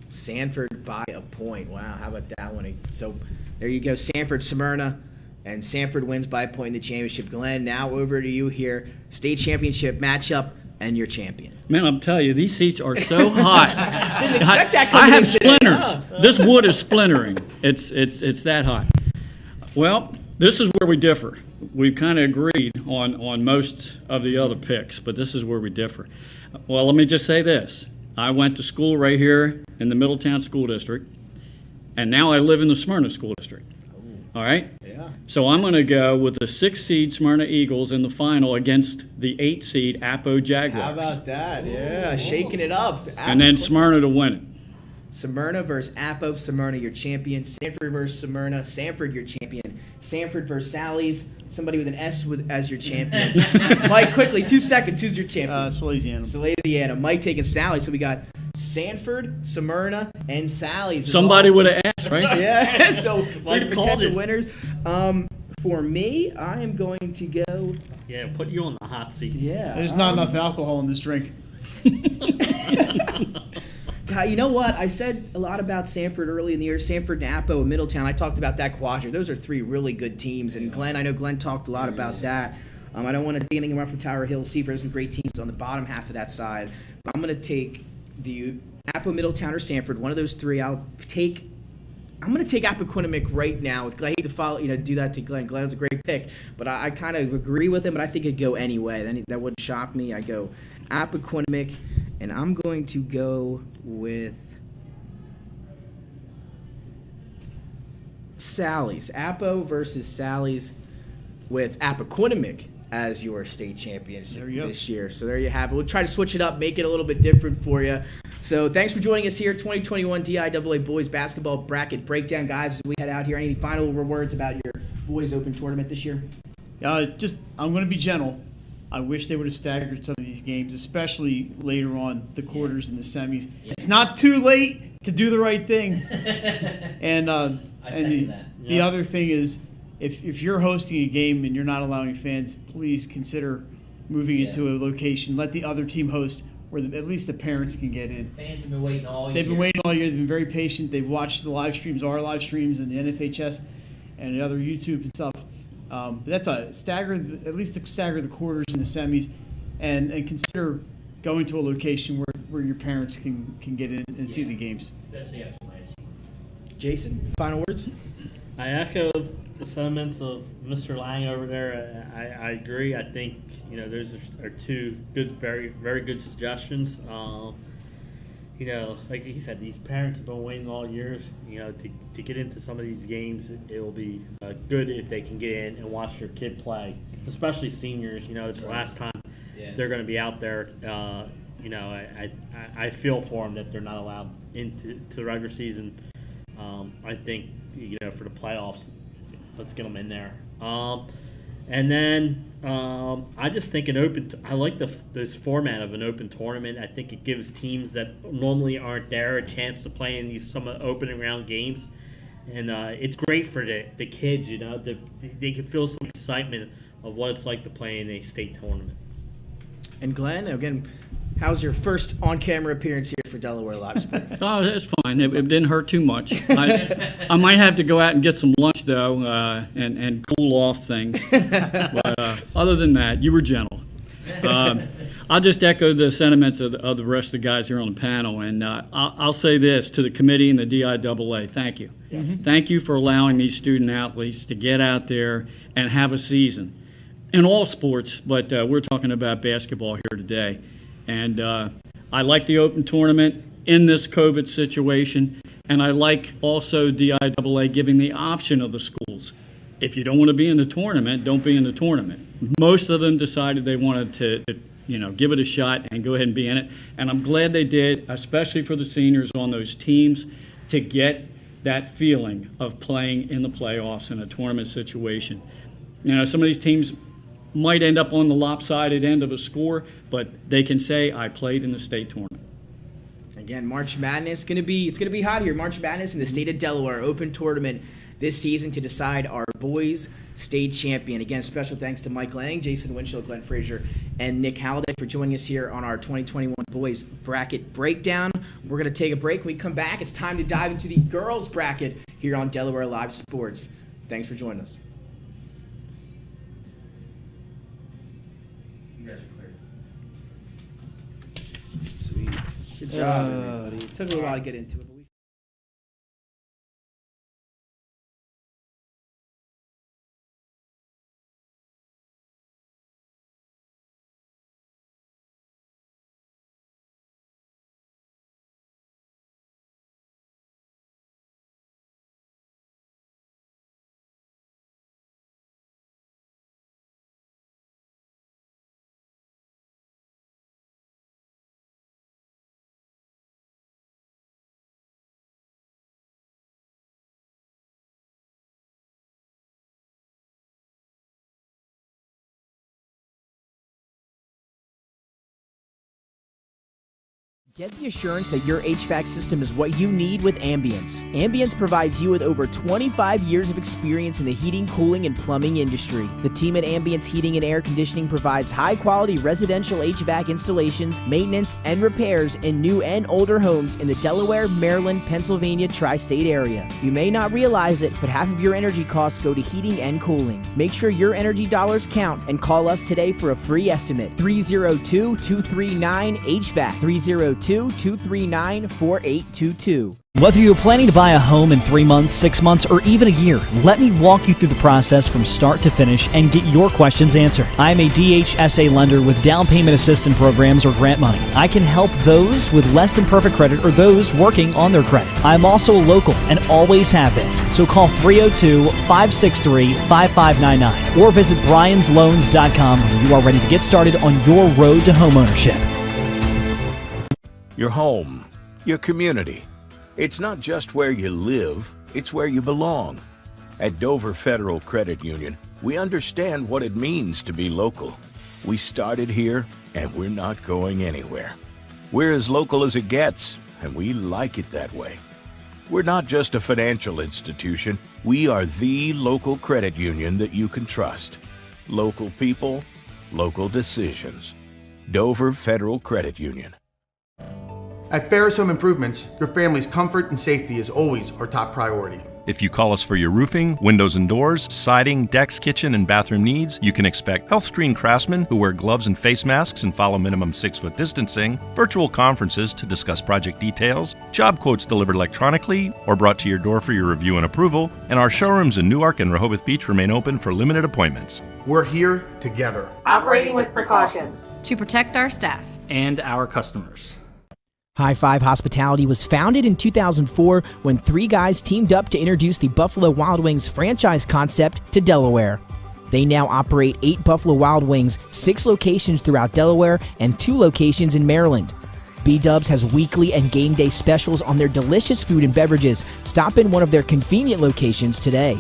Sanford by a point. Wow, how about that one? So there you go, Sanford, Smyrna, and Sanford wins by a point in the championship. Glenn, now over to you here. State championship matchup and your champion. Man, I'm telling you, these seats are so hot. Didn't expect that I coming have in today, splinters. huh? This wood is splintering. It's that hot. Well, this is where we differ. We've kind of agreed on most of the other picks, but this is where we differ. Well, let me just say this. I went to school right here in the Middletown School District, and now I live in the Smyrna School District. All right? Yeah. So I'm going to go with the 6-seed Smyrna Eagles in the final against the 8-seed Apo Jaguars. How about that? Yeah, shaking it up. And then Smyrna to win it. Smyrna versus Appo. Smyrna, your champion. Sanford versus Smyrna. Sanford, your champion. Sanford versus Sally's. Somebody with an S as your champion. Mike, quickly, 2 seconds. Who's your champion? Salesiana. Salesiana. Mike taking Sally. So we got Sanford, Smyrna, and Sally's. Somebody would have asked, right? Yeah. So we're the Mike called potential it. winners. For me, I am going to go. Yeah, put you on the hot seat. Yeah. There's not enough alcohol in this drink. God, you know what? I said a lot about Sanford early in the year. Sanford and Appo and Middletown. I talked about that quadrant. Those are 3 really good teams. And Glenn, I know Glenn talked a lot about that. I don't want to take anything around from Tower Hill. Seaford has some great teams on the bottom half of that side. But I'm going to take the Appo, Middletown, or Sanford. One of those 3. I'm going to take Appoquinimink right now. I hate to do that to Glenn. Glenn's a great pick, but I kind of agree with him. But I think it'd go anyway. That wouldn't shock me. I go Appoquinimink, and I'm going to go with Sally's. Appo versus Sally's with Appoquinimink as your state champions this year. So there you have it. We'll try to switch it up, make it a little bit different for you. So thanks for joining us here, 2021 DIAA Boys Basketball Bracket Breakdown. Guys, as we head out here, any final words about your Boys Open Tournament this year? I'm going to be gentle. I wish they would have staggered some of these games, especially later on, the quarters and the semis. Yeah. It's not too late to do the right thing. And the other thing is, if you're hosting a game and you're not allowing fans, please consider moving it to a location. Let the other team host where at least the parents can get in. Fans have been waiting all year. They've been waiting all year. They've been very patient. They've watched the live streams, our live streams, and the NFHS and the other YouTube and stuff. But that's at least to stagger the quarters and the semis, and consider going to a location where your parents can get in and see the games. Especially after last year. Jason, final words? I echo the sentiments of Mr. Lang over there. I agree. I think those are 2 good, very very good suggestions. Like he said, these parents have been waiting all year. To get into some of these games, it will be good if they can get in and watch their kid play, especially seniors. It's the last time they're going to be out there. I feel for them that they're not allowed into the regular season. I think for the playoffs, let's get them in there. And then I just think I like this format of an open tournament. I think it gives teams that normally aren't there a chance to play in these some opening round games, and it's great for the kids. They can feel some excitement of what it's like to play in a state tournament. And Glenn, again, how's your first on-camera appearance here for Delaware Live Sports? Oh, it's fine. It didn't hurt too much. I might have to go out and get some lunch, though, and cool off things. But other than that, you were gentle. I'll just echo the sentiments of the rest of the guys here on the panel. And I'll say this to the committee and the DIAA, thank you. Yes. Thank you for allowing these student athletes to get out there and have a season. In all sports, but we're talking about basketball here today. And I like the open tournament in this COVID situation, and I like also DIAA giving the option of the schools. If you don't want to be in the tournament, don't be in the tournament. Most of them decided they wanted to give it a shot and go ahead and be in it. And I'm glad they did, especially for the seniors on those teams, to get that feeling of playing in the playoffs in a tournament situation. Some of these teams might end up on the lopsided end of a score, but they can say, I played in the state tournament. Again, March Madness it's gonna be hot here. March Madness in the state of Delaware open tournament this season to decide our boys state champion. Again, special thanks to Mike Lang, Jason Winchell, Glenn Frazier, and Nick Halliday for joining us here on our 2021 boys bracket breakdown. We're gonna take a break. When we come back, it's time to dive into the girls bracket here on Delaware Live Sports. Thanks for joining us. Sweet. Good job, everybody. It took a while to get into it. Get the assurance that your HVAC system is what you need with Ambience. Ambience provides you with over 25 years of experience in the heating, cooling, and plumbing industry. The team at Ambience Heating and Air Conditioning provides high-quality residential HVAC installations, maintenance, and repairs in new and older homes in the Delaware, Maryland, Pennsylvania tri-state area. You may not realize it, but half of your energy costs go to heating and cooling. Make sure your energy dollars count and call us today for a free estimate. 302-239-HVAC. 302-239-4822. Whether you're planning to buy a home in 3 months, 6 months, or even a year, let me walk you through the process from start to finish and get your questions answered. I'm a DHSA lender with down payment assistance programs or grant money. I can help those with less than perfect credit or those working on their credit. I'm also local and always have been. So call 302-563-5599 or visit bryans.loans.com when you are ready to get started on your road to homeownership. Your home, your community. It's not just where you live, it's where you belong. At Dover Federal Credit Union, we understand what it means to be local. We started here, and we're not going anywhere. We're as local as it gets, and we like it that way. We're not just a financial institution, we are the local credit union that you can trust. Local people, local decisions. Dover Federal Credit Union. At Ferris Home Improvements, your family's comfort and safety is always our top priority. If you call us for your roofing, windows and doors, siding, decks, kitchen, and bathroom needs, you can expect health screen craftsmen who wear gloves and face masks and follow minimum 6-foot distancing, virtual conferences to discuss project details, job quotes delivered electronically or brought to your door for your review and approval, and our showrooms in Newark and Rehoboth Beach remain open for limited appointments. We're here together. Operating with precautions. To protect our staff and our customers. High Five Hospitality was founded in 2004 when 3 guys teamed up to introduce the Buffalo Wild Wings franchise concept to Delaware. They now operate 8 Buffalo Wild Wings, 6 locations throughout Delaware, and 2 locations in Maryland. B-Dubs has weekly and game day specials on their delicious food and beverages. Stop in one of their convenient locations today.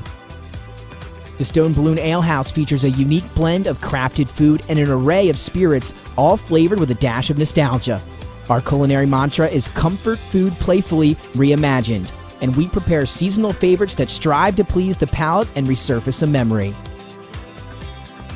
The Stone Balloon Ale House features a unique blend of crafted food and an array of spirits, all flavored with a dash of nostalgia. Our culinary mantra is comfort food playfully reimagined, and we prepare seasonal favorites that strive to please the palate and resurface a memory.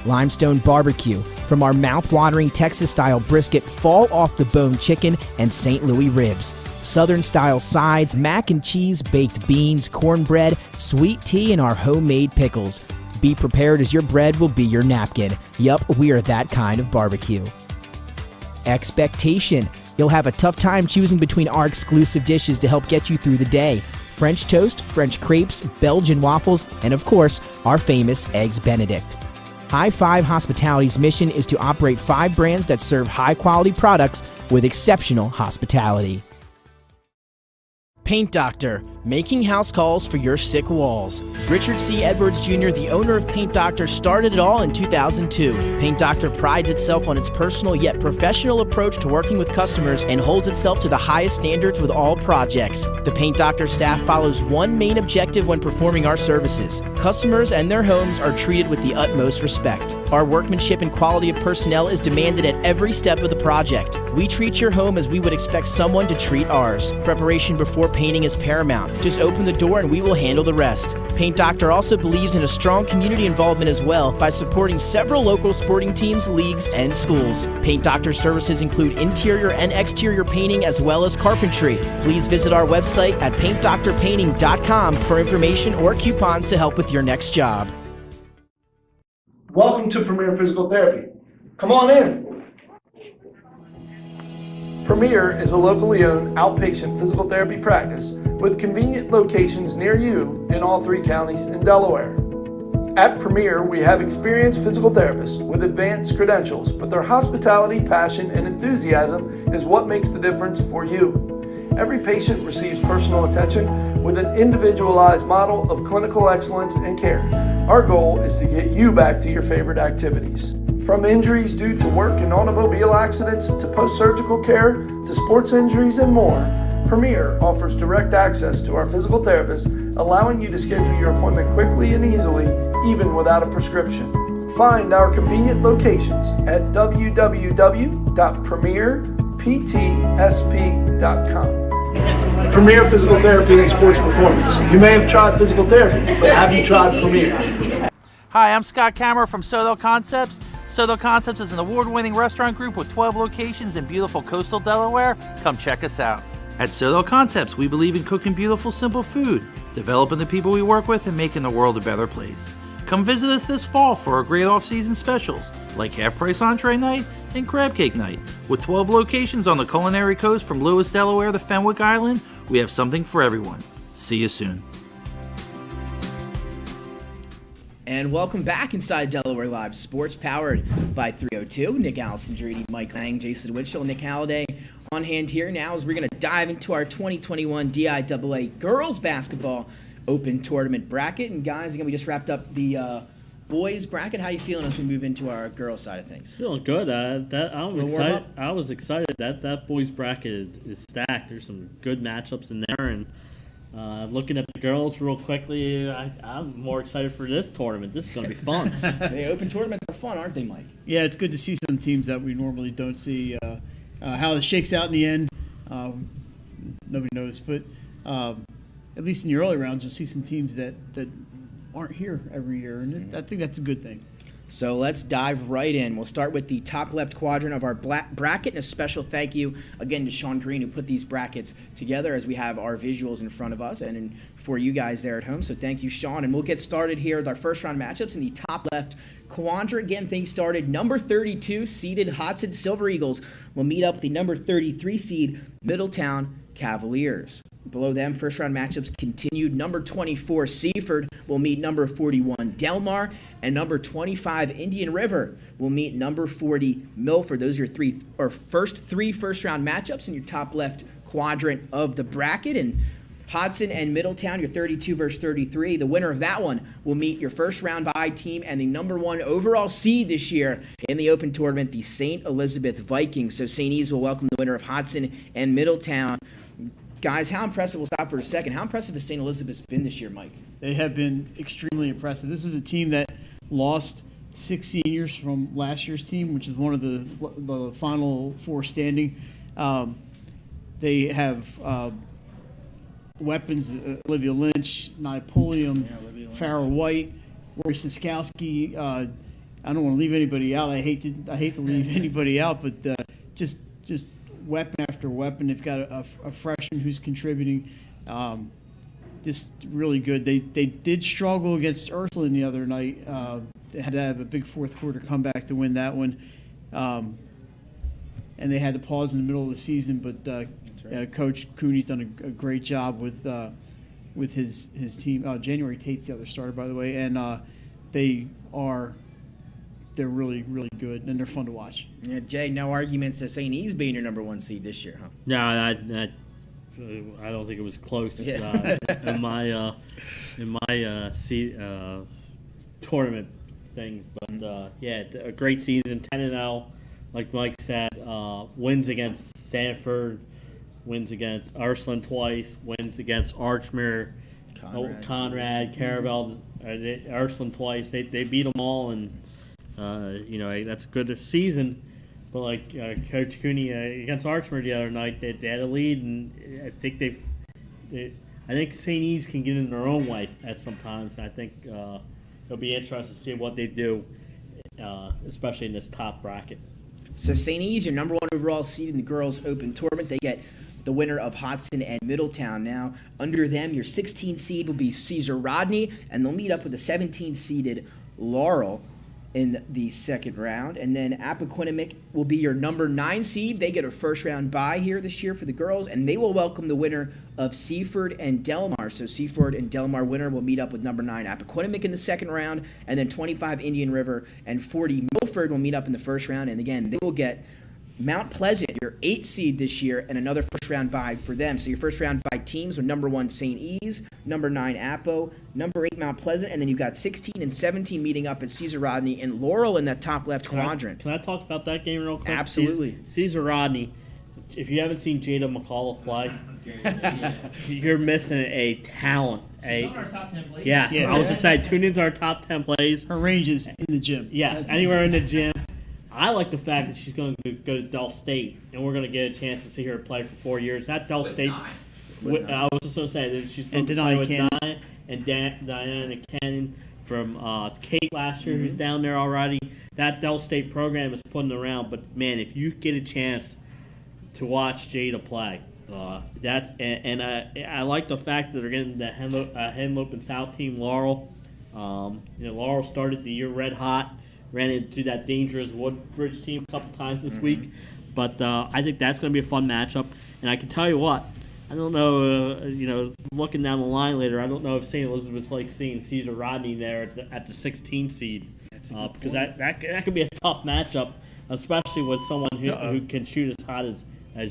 Limestone Barbecue, from our mouth-watering Texas-style brisket, fall-off-the-bone chicken, and St. Louis ribs. Southern-style sides, mac and cheese, baked beans, cornbread, sweet tea, and our homemade pickles. Be prepared as your bread will be your napkin. Yup, we are that kind of barbecue. Expectation. You'll have a tough time choosing between our exclusive dishes to help get you through the day. French toast, French crepes, Belgian waffles, and of course, our famous Eggs Benedict. High Five Hospitality's mission is to operate 5 brands that serve high-quality products with exceptional hospitality. Paint Doctor, making house calls for your sick walls. Richard C. Edwards Jr., the owner of Paint Doctor, started it all in 2002. Paint Doctor prides itself on its personal yet professional approach to working with customers and holds itself to the highest standards with all projects. The Paint Doctor staff follows one main objective when performing our services. Customers and their homes are treated with the utmost respect. Our workmanship and quality of personnel is demanded at every step of the project. We treat your home as we would expect someone to treat ours. Preparation before painting is paramount. Just open the door and we will handle the rest. Paint Doctor also believes in a strong community involvement as well by supporting several local sporting teams, leagues, and schools. Paint Doctor services include interior and exterior painting as well as carpentry. Please visit our website at paintdoctorpainting.com for information or coupons to help with your next job. Welcome to Premier Physical Therapy. Come on in. Premier is a locally owned outpatient physical therapy practice with convenient locations near you in all 3 counties in Delaware. At Premier, we have experienced physical therapists with advanced credentials, but their hospitality, passion, and enthusiasm is what makes the difference for you. Every patient receives personal attention with an individualized model of clinical excellence and care. Our goal is to get you back to your favorite activities. From injuries due to work and automobile accidents to post-surgical care to sports injuries and more, Premier offers direct access to our physical therapists, allowing you to schedule your appointment quickly and easily, even without a prescription. Find our convenient locations at www.premierphys.com PTSP.com. Premier Physical Therapy and Sports Performance. You may have tried physical therapy, but have you tried Premier? Hi, I'm Scott Kammerer from Soto Concepts. Soto Concepts is an award-winning restaurant group with 12 locations in beautiful coastal Delaware. Come check us out. At Soto Concepts, we believe in cooking beautiful, simple food, developing the people we work with, and making the world a better place. Come visit us this fall for our great off-season specials, like half-price entree night and crab cake night. With 12 locations on the culinary coast from Lewis, Delaware to Fenwick Island, we have something for everyone. See you soon. And welcome back inside Delaware Live Sports, powered by 302. Nick Allison-Drady, Mike Lang, Jason Winchell, Nick Halliday on hand here now as we're going to dive into our 2021 DIAA Girls Basketball Open Tournament bracket. And guys, again, we just wrapped up the boys bracket. How you feeling as we move into our girls side of things? Feeling good. I was excited that boys bracket is stacked. There's some good matchups in there, and looking at the girls real quickly, I'm more excited for this tournament. This is going to be fun. The open tournaments are fun, aren't they, Mike? Yeah, it's good to see some teams that we normally don't see. How it shakes out in the end, nobody knows. But at least in the early rounds, you'll see some teams that aren't here every year, and I think that's a good thing. So let's dive right in. We'll start with the top left quadrant of our bracket, and a special thank you again to Sean Green, who put these brackets together as we have our visuals in front of us and for you guys there at home. So thank you, Sean. And we'll get started here with our first round matchups in the top left quadrant. Getting things started, number 32 seeded Hodson Silver Eagles will meet up with the number 33 seed Middletown Cavaliers. Below them, first round matchups continued. Number 24 Seaford will meet number 41 Delmar, and number 25 Indian River will meet number 40 Milford. Those are your first three first round matchups in your top left quadrant of the bracket. And Hodson and Middletown, your 32 versus 33. The winner of that one will meet your first round bye team and the number one overall seed this year in the open tournament, the St. Elizabeth Vikings. So St. E's will welcome the winner of Hodson and Middletown. Guys, how impressive, we'll stop for a second, how impressive has St. Elizabeth's been this year, Mike? They have been extremely impressive. This is a team that lost 6 seniors from last year's team, which is one of the final four standing. They have weapons, Olivia Lynch, Nia Pulliam, Farrah White, Rory Siskowski. I don't want to leave anybody out. I hate to leave anybody out, but just weapon after weapon. They've got a freshman who's contributing. Just really good. They did struggle against Ursuline the other night. They had to have a big fourth quarter comeback to win that one. And they had to pause in the middle of the season, but Coach Cooney's done a great job with his team. January Tate's the other starter, by the way, and they're really, really good, and they're fun to watch. Yeah, Jay, no arguments to St. E's being your number one seed this year, huh? No, I don't think it was close in my tournament things. But a great season, 10-0, like Mike said. Wins against Sanford, wins against Ursuline twice, wins against Archmere, Conrad, Caravel, Ursuline twice. They beat them all, and that's a good season. But like Coach Cooney against Archmere the other night, they had a lead, and I think I think St. E's can get in their own way at sometimes. And I think it'll be interesting to see what they do, especially in this top bracket. So St. E's, your number one overall seed in the girls' open tournament. They get the winner of Hodson and Middletown. Now, under them, your 16 seed will be Cesar Rodney, and they'll meet up with the 17-seeded Laurel in the second round. And then Appoquinimink will be your number 9 seed. They get a first-round bye here this year for the girls, and they will welcome the winner of Seaford and Delmar. So Seaford and Delmar winner will meet up with number 9 Appoquinimink in the second round, and then 25 Indian River and 40 Milford will meet up in the first round. And again, they will get Mount Pleasant, your 8th seed this year, and another first-round bye for them. So your first-round bye teams are number 1 St. E's, number 9 Appo, number 8 Mount Pleasant, and then you've got 16 and 17 meeting up at Cesar Rodney and Laurel in that top left quadrant. Can I talk about that game real quick? Absolutely. Cesar Rodney, if you haven't seen Jada McCullough play, you're missing a talent. She's on our top 10 plays. Yes, I was just saying, tune into our top 10 plays. Her range is in the gym. Yes, anywhere in the gym. I like the fact that she's going to go to Dell State, and we're going to get a chance to see her play for 4 years. That Dell State, I was just going to say that she's going to play with Diana and Diana Cannon from Kate last year, who's down there already. That Dell State program is putting around, but man, if you get a chance to watch Jada play, I like the fact that they're getting the Henlope and South team, Laurel. Laurel started the year red hot, ran into that dangerous Woodbridge team a couple times this week, but I think that's going to be a fun matchup. And I can tell you what, I don't know, looking down the line later, I don't know if St. Elizabeth's like seeing Caesar Rodney there at the 16th seed, because that could be a tough matchup, especially with someone who can shoot as hot as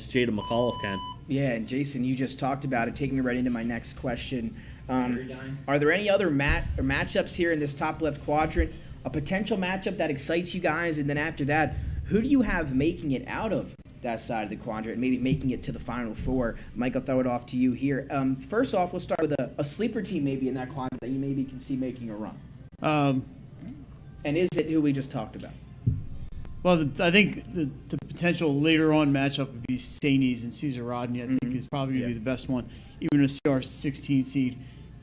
Jada McAuliffe can. Yeah, and Jason, you just talked about it, taking me right into my next question. Are there any other matchups here in this top left quadrant? A potential matchup that excites you guys, and then after that, who do you have making it out of that side of the quadrant, maybe making it to the Final Four? Mike, I'll throw it off to you here. First off, let's start with a sleeper team maybe in that quadrant that you maybe can see making a run. And is it who we just talked about? Well, I think the potential later on matchup would be Staney's and Caesar Rodney. I think is probably going to be the best one, even a CR 16 seed.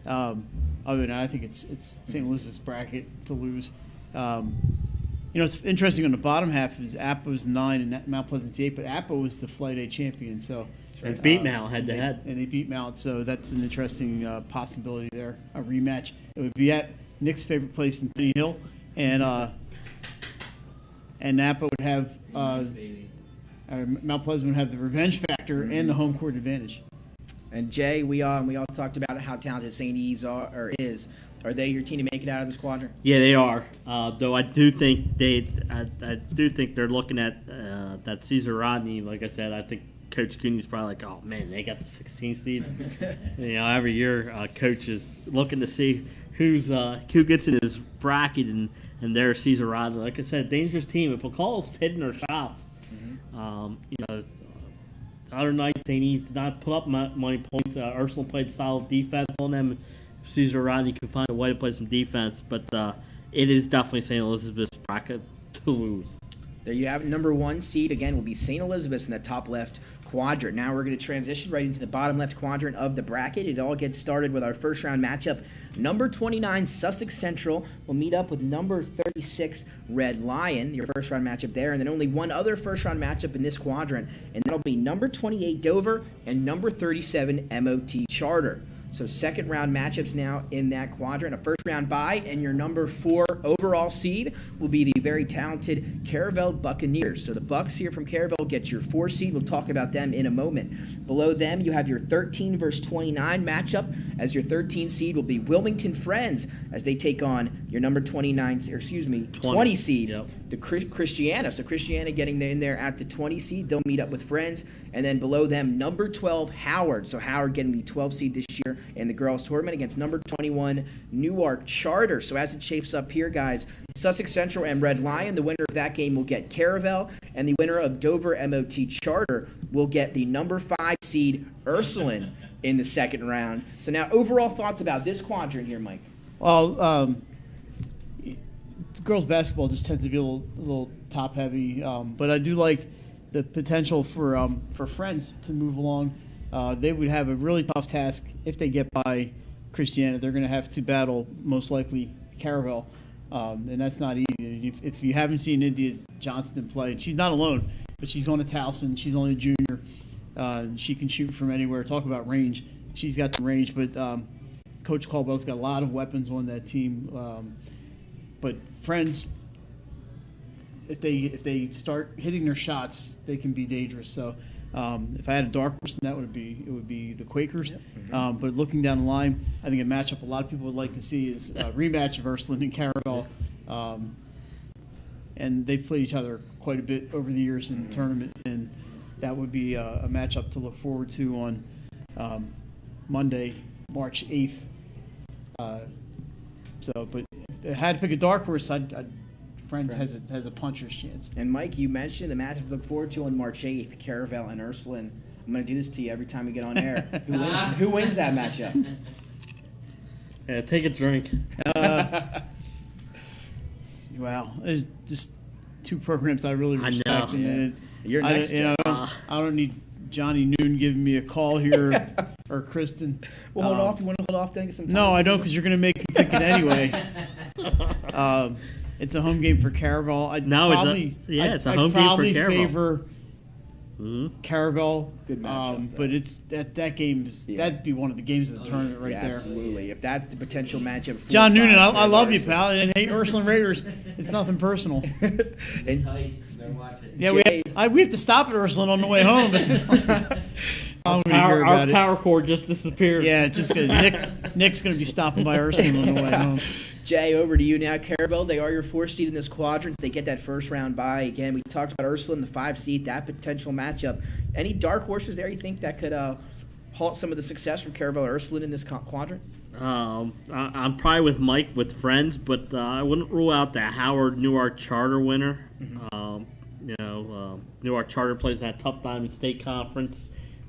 Other than that, I think it's St. Elizabeth's bracket to lose. It's interesting on the bottom half is Appo's 9 and Mount Pleasant's 8, but Appo was the Flight A champion, so and beat Mount head to head, and they beat Mount, so that's an interesting possibility there. A rematch. It would be at Nick's favorite place in Penny Hill, and Appo would have Mount Pleasant would have the revenge factor and the home court advantage. And Jay, we all talked about how talented St. E's is. Are they your team to make it out of this quadrant? Yeah, they are. Though I do think they're looking at that Caesar Rodney. Like I said, I think Coach Cooney's probably like, oh man, they got the 16th seed. Every year Coach is looking to see who gets in his bracket, and there's Caesar Rodney. Like I said, dangerous team. If McCall's hitting their shots, the other night, St. E's did not put up money points. Ursula played solid defense on them. Caesar Rodney could find a way to play some defense, but it is definitely St. Elizabeth's bracket to lose. There you have it. Number 1 seed, again, will be St. Elizabeth's in the top left quadrant. Now we're going to transition right into the bottom left quadrant of the bracket. It all gets started with our first round matchup. Number 29, Sussex Central, will meet up with number 36, Red Lion, your first round matchup there. And then only one other first round matchup in this quadrant, and that'll be number 28, Dover, and number 37, MOT Charter. So second round matchups now in that quadrant. A first round bye, and your number 4 overall seed will be the very talented Caravel Buccaneers. So the Bucks here from Caravel get your 4 seed. We'll talk about them in a moment. Below them, you have your 13 versus 29 matchup, as your 13 seed will be Wilmington Friends as they take on your number 20 seed, the Christiana. So Christiana getting in there at the 20 seed. They'll meet up with Friends. And then below them, number 12, Howard. So Howard getting the 12 seed this year in the girls tournament against number 21, Newark Charter. So as it shapes up here, guys, Sussex Central and Red Lion, the winner of that game will get Caravel, and the winner of Dover MOT Charter will get the number 5 seed Ursuline in the second round. So now overall thoughts about this quadrant here, Mike? Well, girls basketball just tends to be a little top heavy, but I do like the potential for Friends to move along. They would have a really tough task if they get by Christiana. They're going to have to battle most likely Caravel, and that's not easy. If you haven't seen India Johnston play, she's not alone, but she's going to Towson. She's only a junior. She can shoot from anywhere. Talk about range. She's got some range, but Coach Caldwell's got a lot of weapons on that team. But Friends, if they start hitting their shots, they can be dangerous. So if I had a dark horse, it would be the Quakers. Yep. But looking down the line, I think a matchup a lot of people would like to see is a rematch of Ursuline and Caravel. And they've played each other quite a bit over the years in the tournament, and that would be a matchup to look forward to on Monday, March 8th. But if I had to pick a dark horse, Friends has a puncher's chance. And Mike, you mentioned the matchup to look forward to on March 8th, Caravel and Ursuline. I'm going to do this to you every time we get on air. Who wins that matchup? Yeah, take a drink. Wow, there's just two programs I really I know. respect. And You're next, Jeff. I don't need Johnny Noon giving me a call here or Kristen. Well, hold off. You want to hold off then? Get some time? No, I don't, because you're going to make me pick it anyway. It's a home game for Caravel. It's a home game for Caravel. Favor Caravel. Good matchup. But it's that game that'd be one of the games of the tournament right there. Absolutely. If that's the potential matchup. John Noonan, I love you, pal, and hate Ursuline Raiders. It's nothing personal. Yeah, we have to stop at Ursuline on the way home. Our power cord just disappeared. Yeah, Nick's going to be stopping by Ursuline on the way home. Jay, over to you now. Caravel, they are your 4th seed in this quadrant. They get that first round bye. Again, we talked about Ursuline, the 5 seed, that potential matchup. Any dark horses there you think that could halt some of the success from Caravel or Ursuline in this quadrant? I'm probably with Mike with friends, but I wouldn't rule out the Howard Newark Charter winner. Newark Charter plays that tough Diamond State Conference,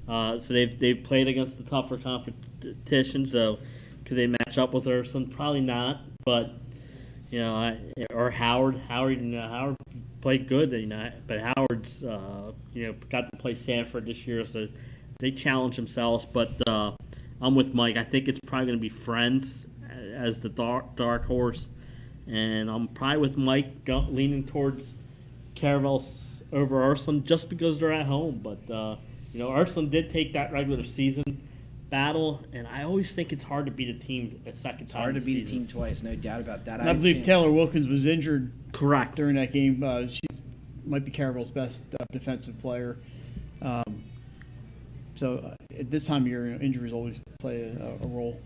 so they've played against the tougher competition. So could they match up with Ursuline? Probably not. But or Howard. Howard played good. But Howard's got to play Sanford this year, so they challenge themselves. But I'm with Mike. I think it's probably going to be Friends as the dark horse, and I'm probably with Mike leaning towards Caravel over Ursuline just because they're at home. But Ursuline did take that regular season battle, and I always think it's hard to beat a team a second time. It's hard to beat a team twice, no doubt about that. I believe Taylor Wilkins was injured. Correct. During that game. She might be Caravel's best defensive player. So at this time of year, injuries always play a role.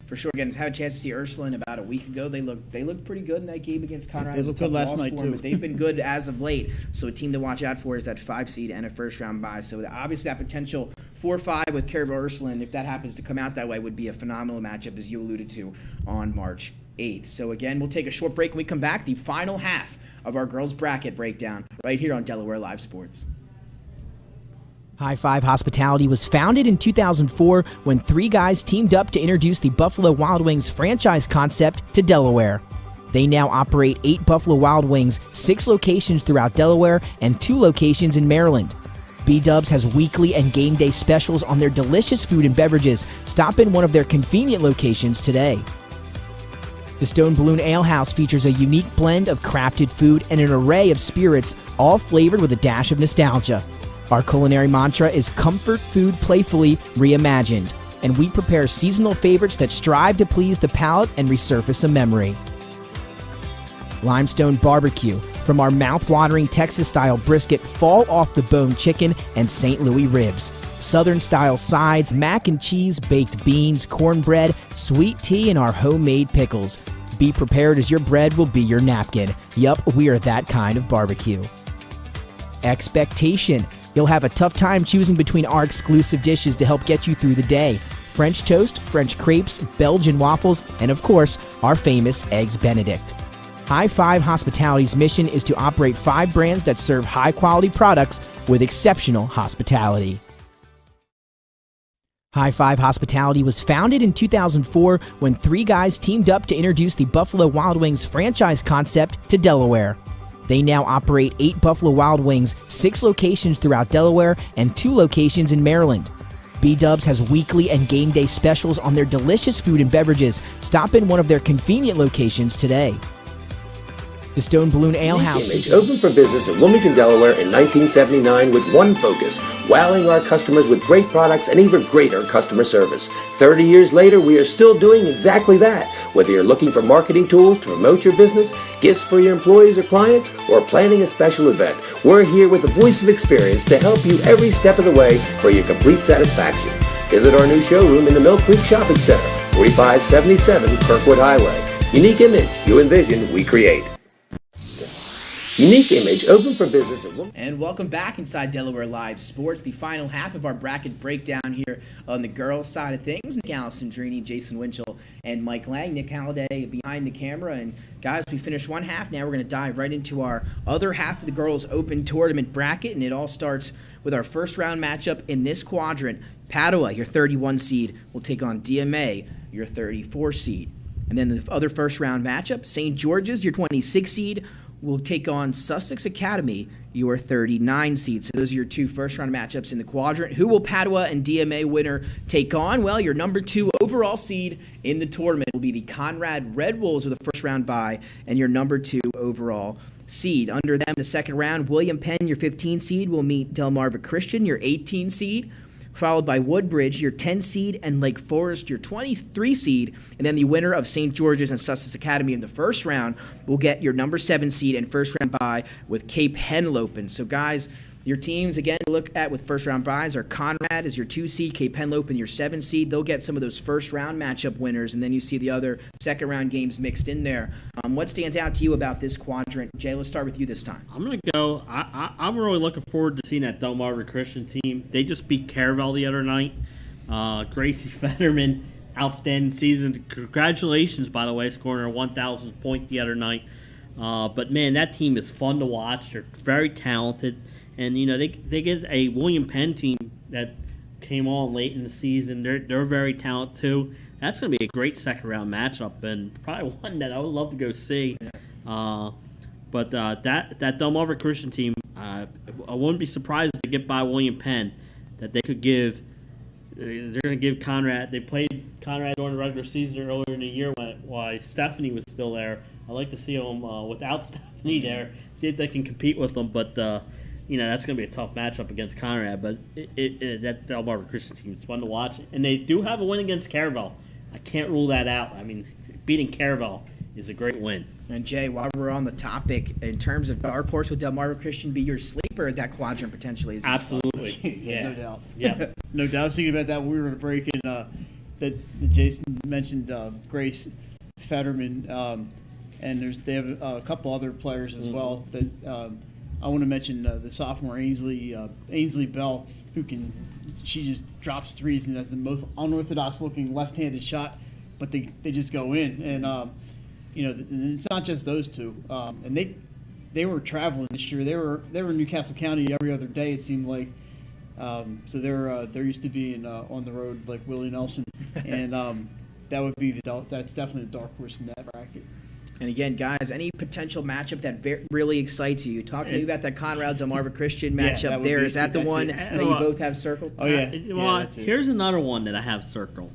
For sure. Again, I had a chance to see Ursuline about a week ago. They looked pretty good in that game against Conrad. They looked good last night, too. But they've been good as of late. So a team to watch out for is that 5 seed and a first round bye. So obviously that potential 4-5 with Caravel Ursuline, if that happens to come out that way, would be a phenomenal matchup, as you alluded to, on March 8th. So again, we'll take a short break. When we come back, the final half of our girls bracket breakdown right here on Delaware Live Sports. High Five Hospitality was founded in 2004 when 3 guys teamed up to introduce the Buffalo Wild Wings franchise concept to Delaware. They now operate 8 Buffalo Wild Wings, 6 locations throughout Delaware, and 2 locations in Maryland. B-Dubs has weekly and game day specials on their delicious food and beverages. Stop in one of their convenient locations today. The Stone Balloon Ale House features a unique blend of crafted food and an array of spirits, all flavored with a dash of nostalgia. Our culinary mantra is comfort food playfully reimagined, and we prepare seasonal favorites that strive to please the palate and resurface a memory. Limestone Barbecue, from our mouth-watering Texas-style brisket, fall-off-the-bone chicken, and St. Louis ribs. Southern-style sides, mac and cheese, baked beans, cornbread, sweet tea, and our homemade pickles. Be prepared, as your bread will be your napkin. Yup, we are that kind of barbecue. Expectation. You'll have a tough time choosing between our exclusive dishes to help get you through the day. French toast, French crepes, Belgian waffles, and of course, our famous Eggs Benedict. High Five Hospitality's mission is to operate 5 brands that serve high-quality products with exceptional hospitality. High Five Hospitality was founded in 2004 when 3 guys teamed up to introduce the Buffalo Wild Wings franchise concept to Delaware. They now operate 8 Buffalo Wild Wings, 6 locations throughout Delaware, and 2 locations in Maryland. B-Dubs has weekly and game day specials on their delicious food and beverages. Stop in one of their convenient locations today. The Stone Balloon Ale House opened for business in Wilmington, Delaware in 1979 with one focus, wowing our customers with great products and even greater customer service. 30 years later, we are still doing exactly that. Whether you're looking for marketing tools to promote your business, gifts for your employees or clients, or planning a special event, we're here with the voice of experience to help you every step of the way for your complete satisfaction. Visit our new showroom in the Mill Creek Shopping Center, 4577 Kirkwood Highway. Unique image you envision, we create. Unique Image, open for business at And welcome back inside Delaware Live Sports, the final half of our bracket breakdown here on the girls' side of things. Nick Allison, Drini, Jason Winchell, and Mike Lang. Nick Halliday behind the camera. And guys, we finished one half. Now we're going to dive right into our other half of the girls' open tournament bracket. And it all starts with our first round matchup in this quadrant. Padua, your 31 seed, will take on DMA, your 34 seed. And then the other first round matchup, St. George's, your 26 seed, will take on Sussex Academy, your 39 seed. So those are your two first-round matchups in the quadrant. Who will Padua and DMA winner take on? Well, your number 2 overall seed in the tournament will be the Conrad Red Wolves with a first-round bye, and your number 2 overall seed. Under them, the second round, William Penn, your 15 seed, will meet Delmarva Christian, your 18 seed, followed by Woodbridge, your 10 seed, and Lake Forest, your 23 seed. And then the winner of St. George's and Sussex Academy in the first round will get your number 7 seed and first round bye with Cape Henlopen. So, guys, your teams, again, to look at with first round byes are Conrad as your 2 seed, Cape Henlopen your 7 seed. They'll get some of those first round matchup winners, and then you see the other second round games mixed in there. What stands out to you about this quadrant? Jay, let's start with you this time. I'm going to go. I'm really looking forward to seeing that Delmarva Christian team. They just beat Caravel the other night. Gracie Fetterman, outstanding season. Congratulations, by the way, scoring her 1,000th point the other night. But, man, that team is fun to watch. They're very talented. And, you know, they get a William Penn team that came on late in the season. They're very talented, too. That's going to be a great second-round matchup and probably one that I would love to go see. But that Delmarva Christian team, I wouldn't be surprised if they get by William Penn, that they could give – they're going to give Conrad – they played Conrad during the regular season earlier in the year while Stephanie was still there. I'd like to see them without Stephanie there, see if they can compete with them. But you know, that's going to be a tough matchup against Conrad, but that Delmarva Christian team is fun to watch. And they do have a win against Caravel. I can't rule that out. I mean, beating Caravel is a great win. And Jay, while we're on the topic, in terms of dark horse, would Delmarva Christian be your sleeper at that quadrant potentially? Absolutely. Yeah. No doubt. Yeah. No doubt. I was thinking about that when we were going to break in, that Jason mentioned Grace Fetterman, and they have a couple other players as well that I want to mention the sophomore Ainsley Bell, she just drops threes and has the most unorthodox looking left-handed shot, but they just go in. And you know, it's not just those two. And they were traveling this year. They were in Newcastle County every other day, it seemed like. So they're used to being on the road like Willie Nelson, and that would be that's definitely the dark horse in that bracket. And again, guys, any potential matchup that really excites you? Talk to me about that Conrad Delmarva Christian matchup there. Is that the one that you both have circled? Oh, yeah. Well, here's another one that I have circled.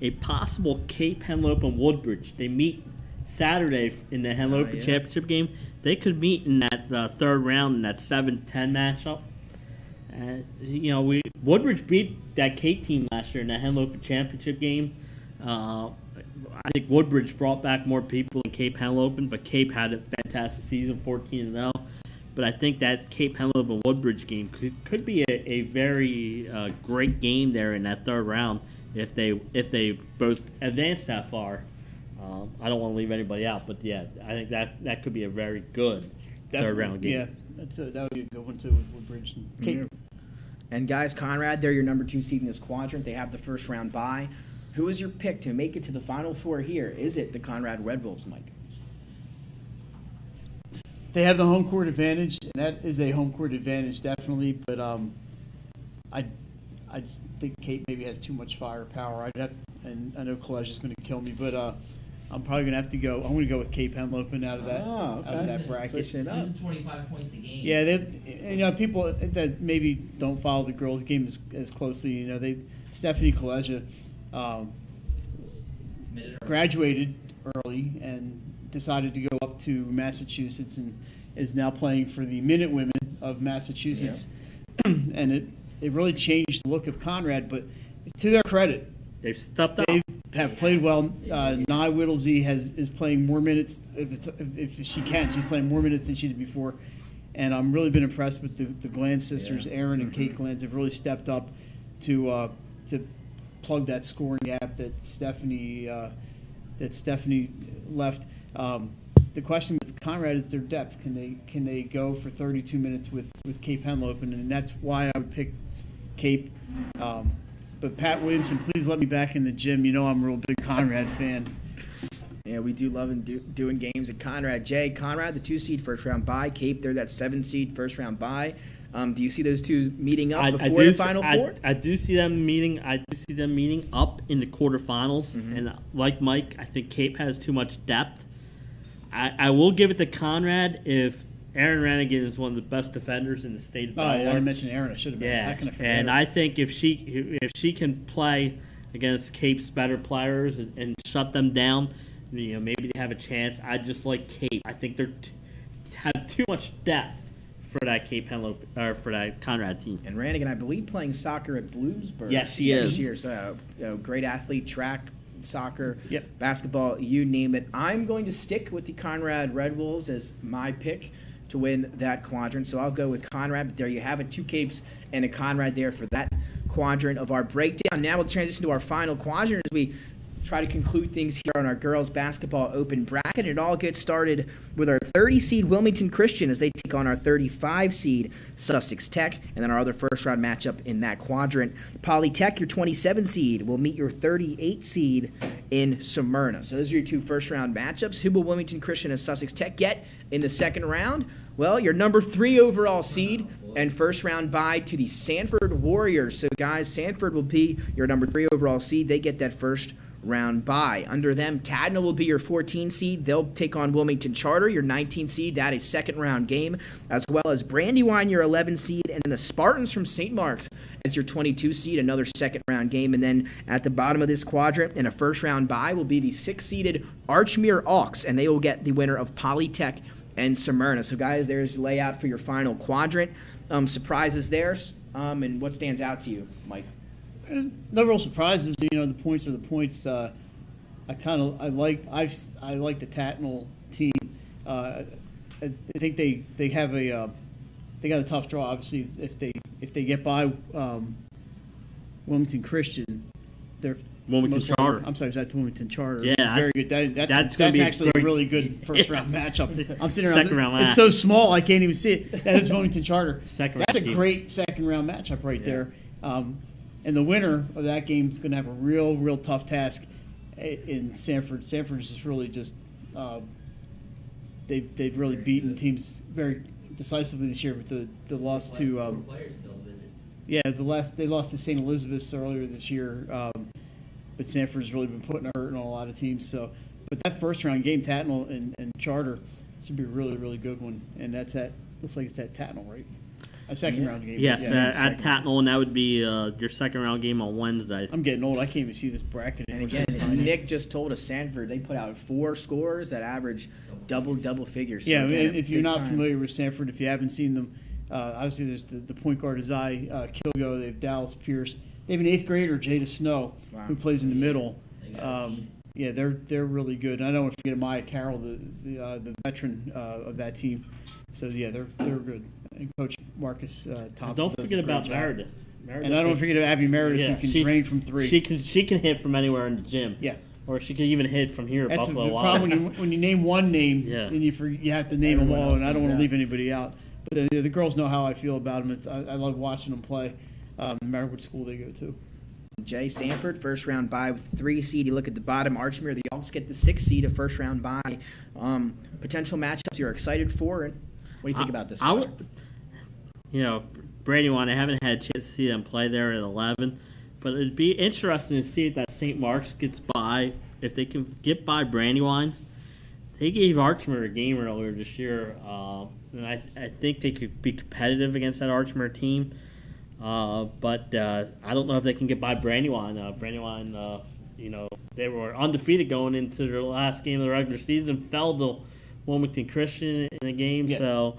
A possible Cape Henlopen Woodbridge. They meet Saturday in the Henlopen Championship game. They could meet in that third round in that 7-10 matchup. You know, Woodbridge beat that Cape team last year in that Henlopen Championship game. I think Woodbridge brought back more people than Cape Henlopen, but Cape had a fantastic season, 14-0. But I think that Cape Henlopen Woodbridge game could be a very great game there in that third round if they both advance that far. I don't want to leave anybody out, but yeah, I think that could be a very good third round game. Yeah, that would be a good one too with Woodbridge and Cape. Mm-hmm. And guys, Conrad, they're your number 2 seed in this quadrant. They have the first round bye. Who is your pick to make it to the Final Four here? Is it the Conrad Red Wolves, Mike? They have the home court advantage, and that is a home court advantage, definitely. But I just think Cape maybe has too much firepower. And I know College is going to kill me, but I'm probably going to have to go. I'm going to go with Cape Henlopen out of that bracket. So, 25 points a game. Yeah, people that maybe don't follow the girls' game as closely. You know, Stephanie Kaleja graduated early and decided to go up to Massachusetts and is now playing for the Minutewomen of Massachusetts. Yeah. And it really changed the look of Conrad, but to their credit, they've stepped up. They have played well. Nye Whittlesey is playing more minutes if she can. She's playing more minutes than she did before, and I'm really been impressed with the Glanz sisters. Aaron and Kate Glanz have really stepped up to plug that scoring gap that Stephanie left. The question with Conrad is their depth. Can they go for 32 minutes with Cape Henlopen? And that's why I would pick Cape. But Pat Williamson, please let me back in the gym. You know I'm a real big Conrad fan. Yeah, we do love doing games at Conrad. Jay, Conrad, the 2 seed first round bye. Cape, they're that 7 seed first round bye. Do you see those two meeting up before the Final Four? I do see them meeting. I do see them meeting up in the quarterfinals. Mm-hmm. And like Mike, I think Cape has too much depth. I will give it to Conrad if Aaron Rannigan is one of the best defenders in the state of Delaware. I didn't mention Aaron. I should have. Yeah, How can I forget and her? I think if she can play against Cape's better players and shut them down, maybe they have a chance. I just like Cape. I think they're have too much depth for that Cape Henlope or for that Conrad team. And Rannigan, I believe, playing soccer at Bloomsburg. Yes, she next is. Year. So, great athlete, track, soccer, Yep. basketball, you name it. I'm going to stick with the Conrad Red Wolves as my pick to win that quadrant. So I'll go with Conrad. But there you have it, 2 Capes and a Conrad there for that quadrant of our breakdown. Now we'll transition to our final quadrant as we try to conclude things here on our girls basketball open bracket. It all gets started with our 30 seed Wilmington Christian as they take on our 35 seed Sussex Tech, and then our other first round matchup in that quadrant. Polytech, your 27 seed, will meet your 38 seed in Smyrna. So those are your 2 first round matchups. Who will Wilmington Christian and Sussex Tech get in the second round? Well, your number 3 overall seed and first round bye to the Sanford Warriors. So guys, Sanford will be your number 3 overall seed. They get that first round bye. Under them, Tadna will be your 14 seed. They'll take on Wilmington Charter, your 19 seed. That is second round game, as well as Brandywine, your 11 seed, and then the Spartans from St. Mark's as your 22 seed, another second round game. And then at the bottom of this quadrant, in a first round bye, will be the 6-seeded Archmere Auks, and they will get the winner of Polytech and Smyrna. So guys, there's the layout for your final quadrant. Surprises there, and what stands out to you, Mike? No real surprises. The points are the points. I like the Tatnall team. I think they have they got a tough draw. Obviously, if they get by Wilmington Christian, they're Wilmington Charter. I'm sorry, is that Wilmington Charter? Yeah, very good. That's gonna be actually a great. really good first round matchup. I'm sitting Second around. round It's so small I can't even see it. That is Wilmington Charter. That's a round great second round matchup right there. And the winner of that game is going to have a real tough task in Sanford. Sanford is really just they've really beaten teams very decisively this year with the loss to they lost to St. Elizabeth's earlier this year. But Sanford's really been putting a hurt on a lot of teams. So, but that first round game, Tatnall and Charter, should be a really good one. And looks like it's at Tatnall, right? A second round game. Yes, at Tatnall, and that would be your second round game on Wednesday. I'm getting old. I can't even see this bracket. And again, Nick just told us Sanford, they put out 4 scorers that average double figures. So Yeah, again, if you're big not time. familiar with Sanford, if you haven't seen them, obviously there's the point guard Azai Kilgo, they have Dallas Pierce. They have an 8th grader, Jada Snow, who plays in the middle. They're really good. And I don't want to forget Maya Carroll, the veteran of that team. So yeah, they're good. And Coach Marcus Thompson. Don't does forget a great about job. Meredith. And I don't forget about Abby Meredith, who can train from 3. She can hit from anywhere in the gym. Yeah. Or she can even hit from here at That's Buffalo a Wild. problem when you name one name, then you have to name Everyone them all, else and I don't comes want to out. leave anybody out. But the girls know how I feel about them. I love watching them play, no matter what school they go to. Jay Sanford, first round bye with 3 seed. You look at the bottom, Archmere, the Auks get the 6 seed, a first round bye. Potential matchups you're excited for, and what do you think about this? Brandywine, I haven't had a chance to see them play there at 11, but it'd be interesting to see if that St. Mark's gets by, if they can get by Brandywine. They gave Archmere a game earlier this year, and I think they could be competitive against that Archmere team. But I don't know if they can get by Brandywine. Brandywine, they were undefeated going into their last game of the regular season, fell to Wilmington Christian in the game. Yeah. So,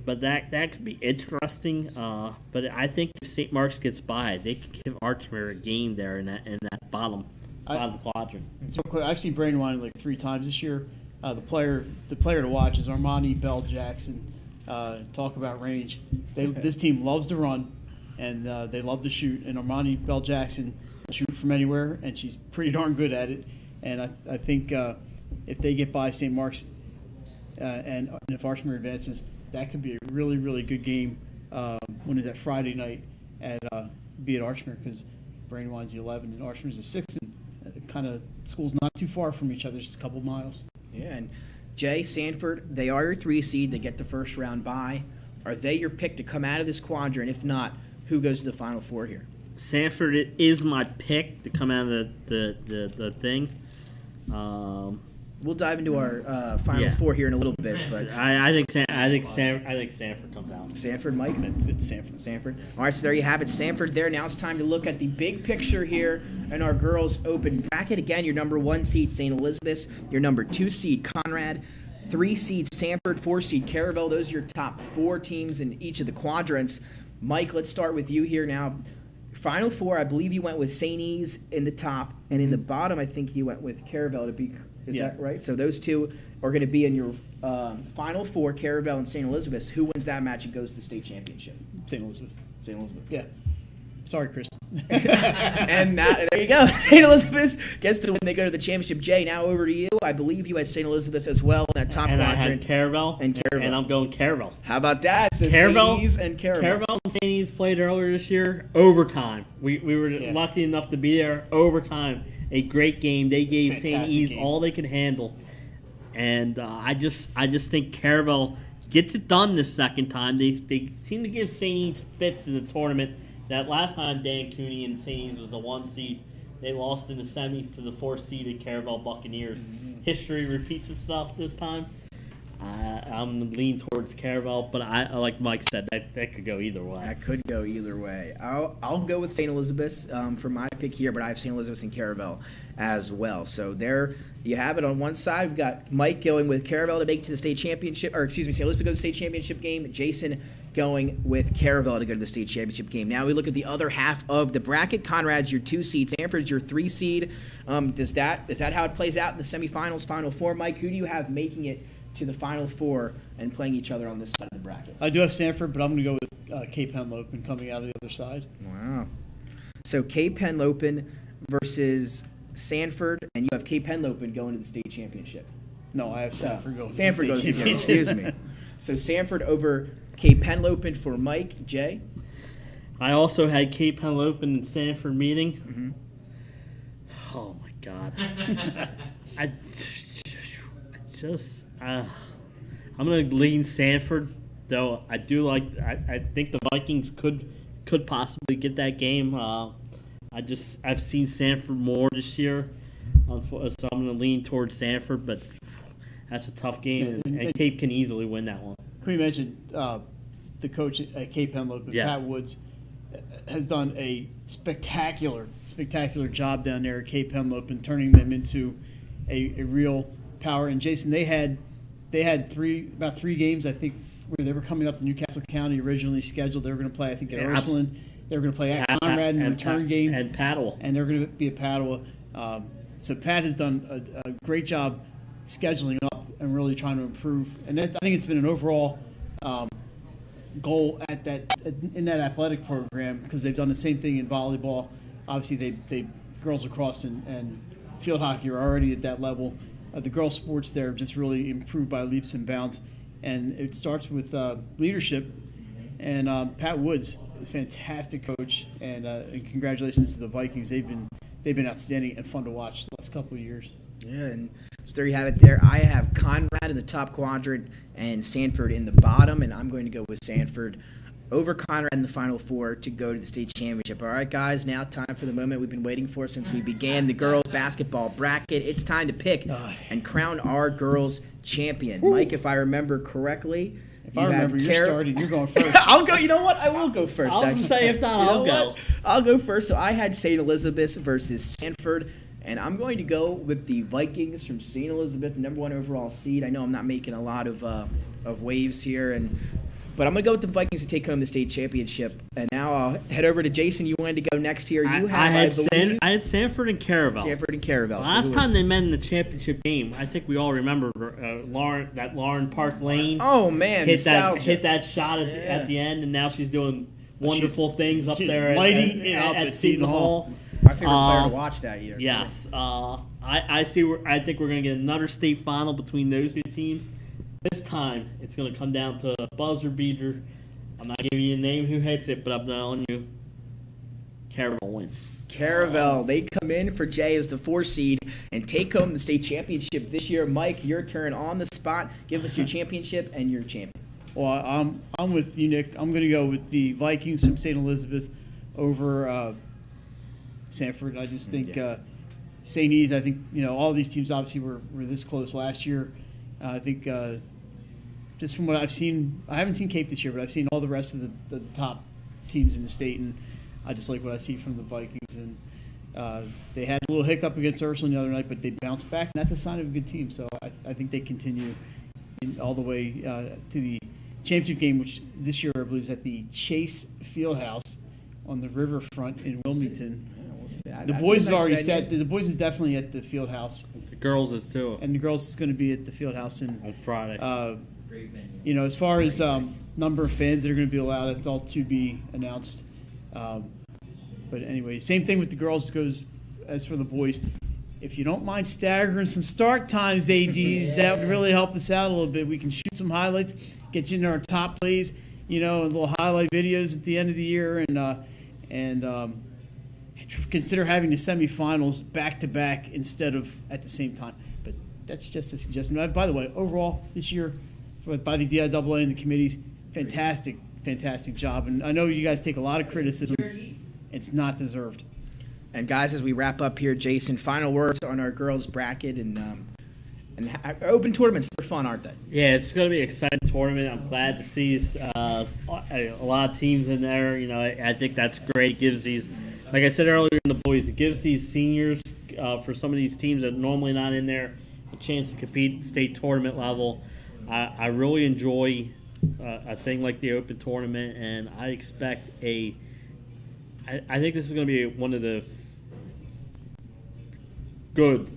but that could be interesting. But I think if St. Mark's gets by, they could give Archmere a game there in that bottom quadrant. So quick, I've seen Brandywine like 3 times this year. The player to watch is Armani Bell Jackson. Talk about range. This team loves to run, and they love to shoot. And Armani Bell Jackson will shoot from anywhere, and she's pretty darn good at it. And I think if they get by St. Mark's and if Archmere advances, that could be a really good game. When is that? Friday night at Archmere, because Brandywine's the 11 and Archmere's the 6, and kind of schools not too far from each other, just a couple miles. Yeah, and Jay, Sanford, they are your 3 seed. They get the first round bye. Are they your pick to come out of this quadrant? If not, who goes to the Final Four here? Sanford is my pick to come out of the thing. We'll dive into our final four here in a little bit, but I think Sanford comes out. Sanford, Mike. It's Sanford. Sanford. All right, so there you have it, Sanford. There. Now it's time to look at the big picture here in our girls' open bracket. Again, your number 1 seed St. Elizabeth, your number 2 seed Conrad, 3 seed Sanford, 4 seed Caravel. Those are your top 4 teams in each of the quadrants. Mike, let's start with you here now. Final 4, I believe you went with St. E's in the top, and in the bottom, I think you went with Caravel to be. Is that right? So those two are going to be in your Final 4, Caravel and St. Elizabeth. Who wins that match and goes to the state championship? St. Elizabeth. St. Elizabeth. Yeah. Sorry, Chris. And there you go. St. Elizabeth gets to win. They go to the championship. Jay, now over to you. I believe you had St. Elizabeth as well in that top and quadrant. I had Caravel. And I'm going Caravel. How about that? So Caravel St. E's and Caravel. Caravel and St. E's played earlier this year. Overtime. We were lucky enough to be there. Overtime. A great game. They gave St. E's all they could handle. And I just think Caravel gets it done this second time. They seem to give St. E's fits in the tournament. That last time Dan Cooney and St. E's was a 1 seed. They lost in the semis to the 4-seeded Caravel Buccaneers. History repeats itself this time. I'm leaning towards Caravel, but I like Mike said, that could go either way. That could go either way. I'll go with St. Elizabeth for my pick here, but I have St. Elizabeth and Caravel as well. So there you have it. On one side, we've got Mike going with Caravel to make it to the state championship, or excuse me, St. Elizabeth go to the state championship game. Jason going with Caravel to go to the state championship game. Now we look at the other half of the bracket. Conrad's your 2 seed. Sanford's your 3 seed. Is that how it plays out in the semifinals, Final 4? Mike, who do you have making it to the Final 4 and playing each other on this side of the bracket? I do have Sanford, but I'm going to go with Cape Henlopen coming out of the other side. Wow. So Cape Henlopen versus Sanford, and you have Cape Henlopen going to the state championship. No, I have Sanford going Sanford to the state goes championship. excuse me. So Sanford over Cape Henlopen for Mike. Jay? I also had Cape Henlopen and Sanford meeting. Mm-hmm. Oh, my God. I'm going to lean Sanford, though I do like. I think the Vikings could possibly get that game. I've seen Sanford more this year, so I'm going to lean towards Sanford, but that's a tough game, and Cape can easily win that one. Can we mention the coach at Cape Henlopen, Pat Woods, has done a spectacular job down there at Cape Henlopen, turning them into a real power. And Jason, they had about 3 games, I think, where they were coming up to Newcastle County originally scheduled. They were going to play, I think, at Ursuline. They were going to play at Conrad in the return game. And Padua. And they're going to be at Padua. So Pat has done a great job scheduling up and really trying to improve. And I think it's been an overall goal in that athletic program, because they've done the same thing in volleyball. Obviously, they girls lacrosse and field hockey are already at that level. The girls' sports there have just really improved by leaps and bounds. And it starts with leadership. And Pat Woods, a fantastic coach, and congratulations to the Vikings. They've been outstanding and fun to watch the last couple of years. Yeah, and so there you have it there. I have Conrad in the top quadrant and Sanford in the bottom, and I'm going to go with Sanford over Conrad in the Final 4 to go to the state championship. All right, guys, now time for the moment we've been waiting for since we began the girls' basketball bracket. It's time to pick and crown our girls' champion. Mike, if I remember correctly, if I remember, you're starting. You're going first. I'll go. You know what? I will go first. I'll say if not, I'll go. I'll go first. So I had St. Elizabeth versus Sanford, and I'm going to go with the Vikings from St. Elizabeth, the number 1 overall seed. I know I'm not making a lot of waves here, but I'm going to go with the Vikings to take home the state championship. And now I'll head over to Jason. You wanted to go next here. I had Sanford and Caravel. Sanford and Caravel. Last time they met in the championship game, I think we all remember Lauren Park Lane. Oh man, hit that shot at the end, and now she's doing wonderful things up there at Seton Hall. My favorite player to watch that year. Yes, I think we're going to get another state final between those 2 teams. This time, it's going to come down to a buzzer beater. I'm not giving you a name who hits it, but I'm telling you, Caravel wins. Caravel, they come in for Jay as the 4 seed and take home the state championship this year. Mike, your turn on the spot. Give us your championship and your champion. Well, I'm with you, Nick. I'm going to go with the Vikings from St. Elizabeth over Sanford. I just think St. E's, I think, all these teams obviously were this close last year. I think just from what I've seen, I haven't seen Cape this year, but I've seen all the rest of the top teams in the state, and I just like what I see from the Vikings. And they had a little hiccup against Ursuline the other night, but they bounced back, and that's a sign of a good team. So I think they continue all the way to the championship game, which this year I believe is at the Chase Fieldhouse on the riverfront in Wilmington. The boys is already set. The boys is definitely at the Fieldhouse. The girls is too. And the girls is going to be at the Fieldhouse on Friday. As far as number of fans that are going to be allowed, it's all to be announced. But anyway, same thing with the girls goes as for the boys. If you don't mind staggering some start times, ADs, that would really help us out a little bit. We can shoot some highlights, get you into our top plays, and little highlight videos at the end of the year, and consider having the semifinals back to back instead of at the same time. But that's just a suggestion. By the way, overall this year, by the DIAA and the committees, fantastic job. And I know you guys take a lot of criticism. It's not deserved. And guys, as we wrap up here, Jason, final words on our girls bracket and open tournaments. They're fun, aren't they? Yeah, it's going to be an exciting tournament. I'm glad to see a lot of teams in there. I think that's great. It gives these, like I said earlier in the boys, it gives these seniors for some of these teams that are normally not in there a chance to compete at state tournament level. I really enjoy a thing like the open tournament, and I expect I think this is going to be one of the good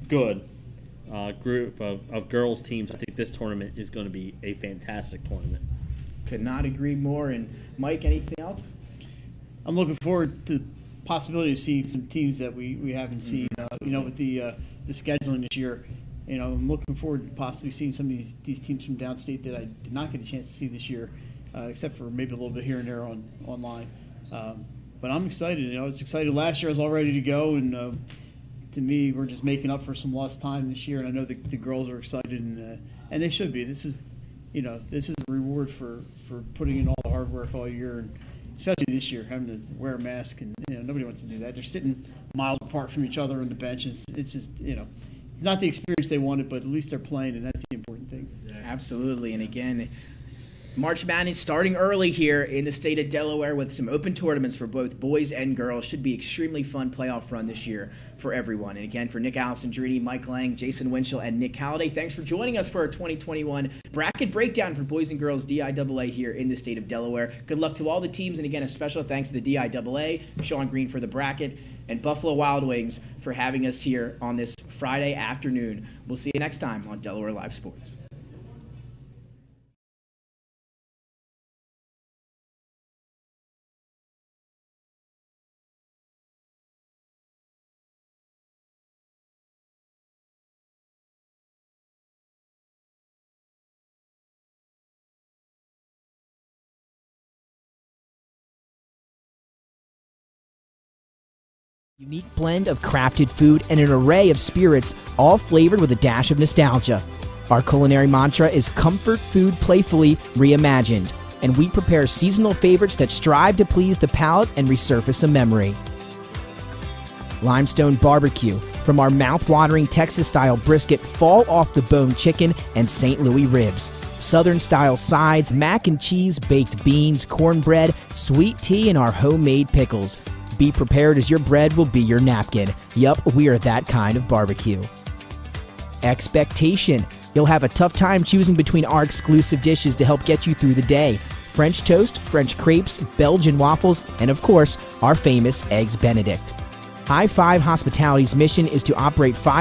group of girls teams. I think this tournament is going to be a fantastic tournament. Could not agree more. And Mike, anything else? I'm looking forward to the possibility of seeing some teams that we haven't seen. With the scheduling this year, I'm looking forward to possibly seeing some of these teams from downstate that I did not get a chance to see this year, except for maybe a little bit here and there online. But I'm excited. I was excited last year. I was all ready to go, and to me, we're just making up for some lost time this year. And I know the girls are excited, and they should be. This is a reward for putting in all the hard work all year, and especially this year, having to wear a mask, and nobody wants to do that. They're sitting miles apart from each other on the benches. It's just it's not the experience they wanted, but at least they're playing, and that's the important thing. Absolutely. And again, March Madness starting early here in the state of Delaware with some open tournaments for both boys and girls. Should be extremely fun playoff run this year for everyone. And again, for Nick Alessandrini, Mike Lang, Jason Winchell, and Nick Halliday, thanks for joining us for our 2021 bracket breakdown for boys and girls DIAA here in the state of Delaware. Good luck to all the teams. And again, a special thanks to the DIAA, Sean Green for the bracket, and Buffalo Wild Wings for having us here on this Friday afternoon. We'll see you next time on Delaware Live Sports. Unique blend of crafted food and an array of spirits, all flavored with a dash of nostalgia. Our culinary mantra is comfort food playfully reimagined, and we prepare seasonal favorites that strive to please the palate and resurface a memory. Limestone Barbecue, from our mouth-watering Texas-style brisket, fall-off-the-bone chicken, and St. Louis ribs. Southern-style sides, mac and cheese, baked beans, cornbread, sweet tea, and our homemade pickles. Be prepared, as your bread will be your napkin. Yup, we are that kind of barbecue. Expectation. You'll have a tough time choosing between our exclusive dishes to help get you through the day. French toast, French crepes, Belgian waffles, and of course, our famous Eggs Benedict. High Five Hospitality's mission is to operate 5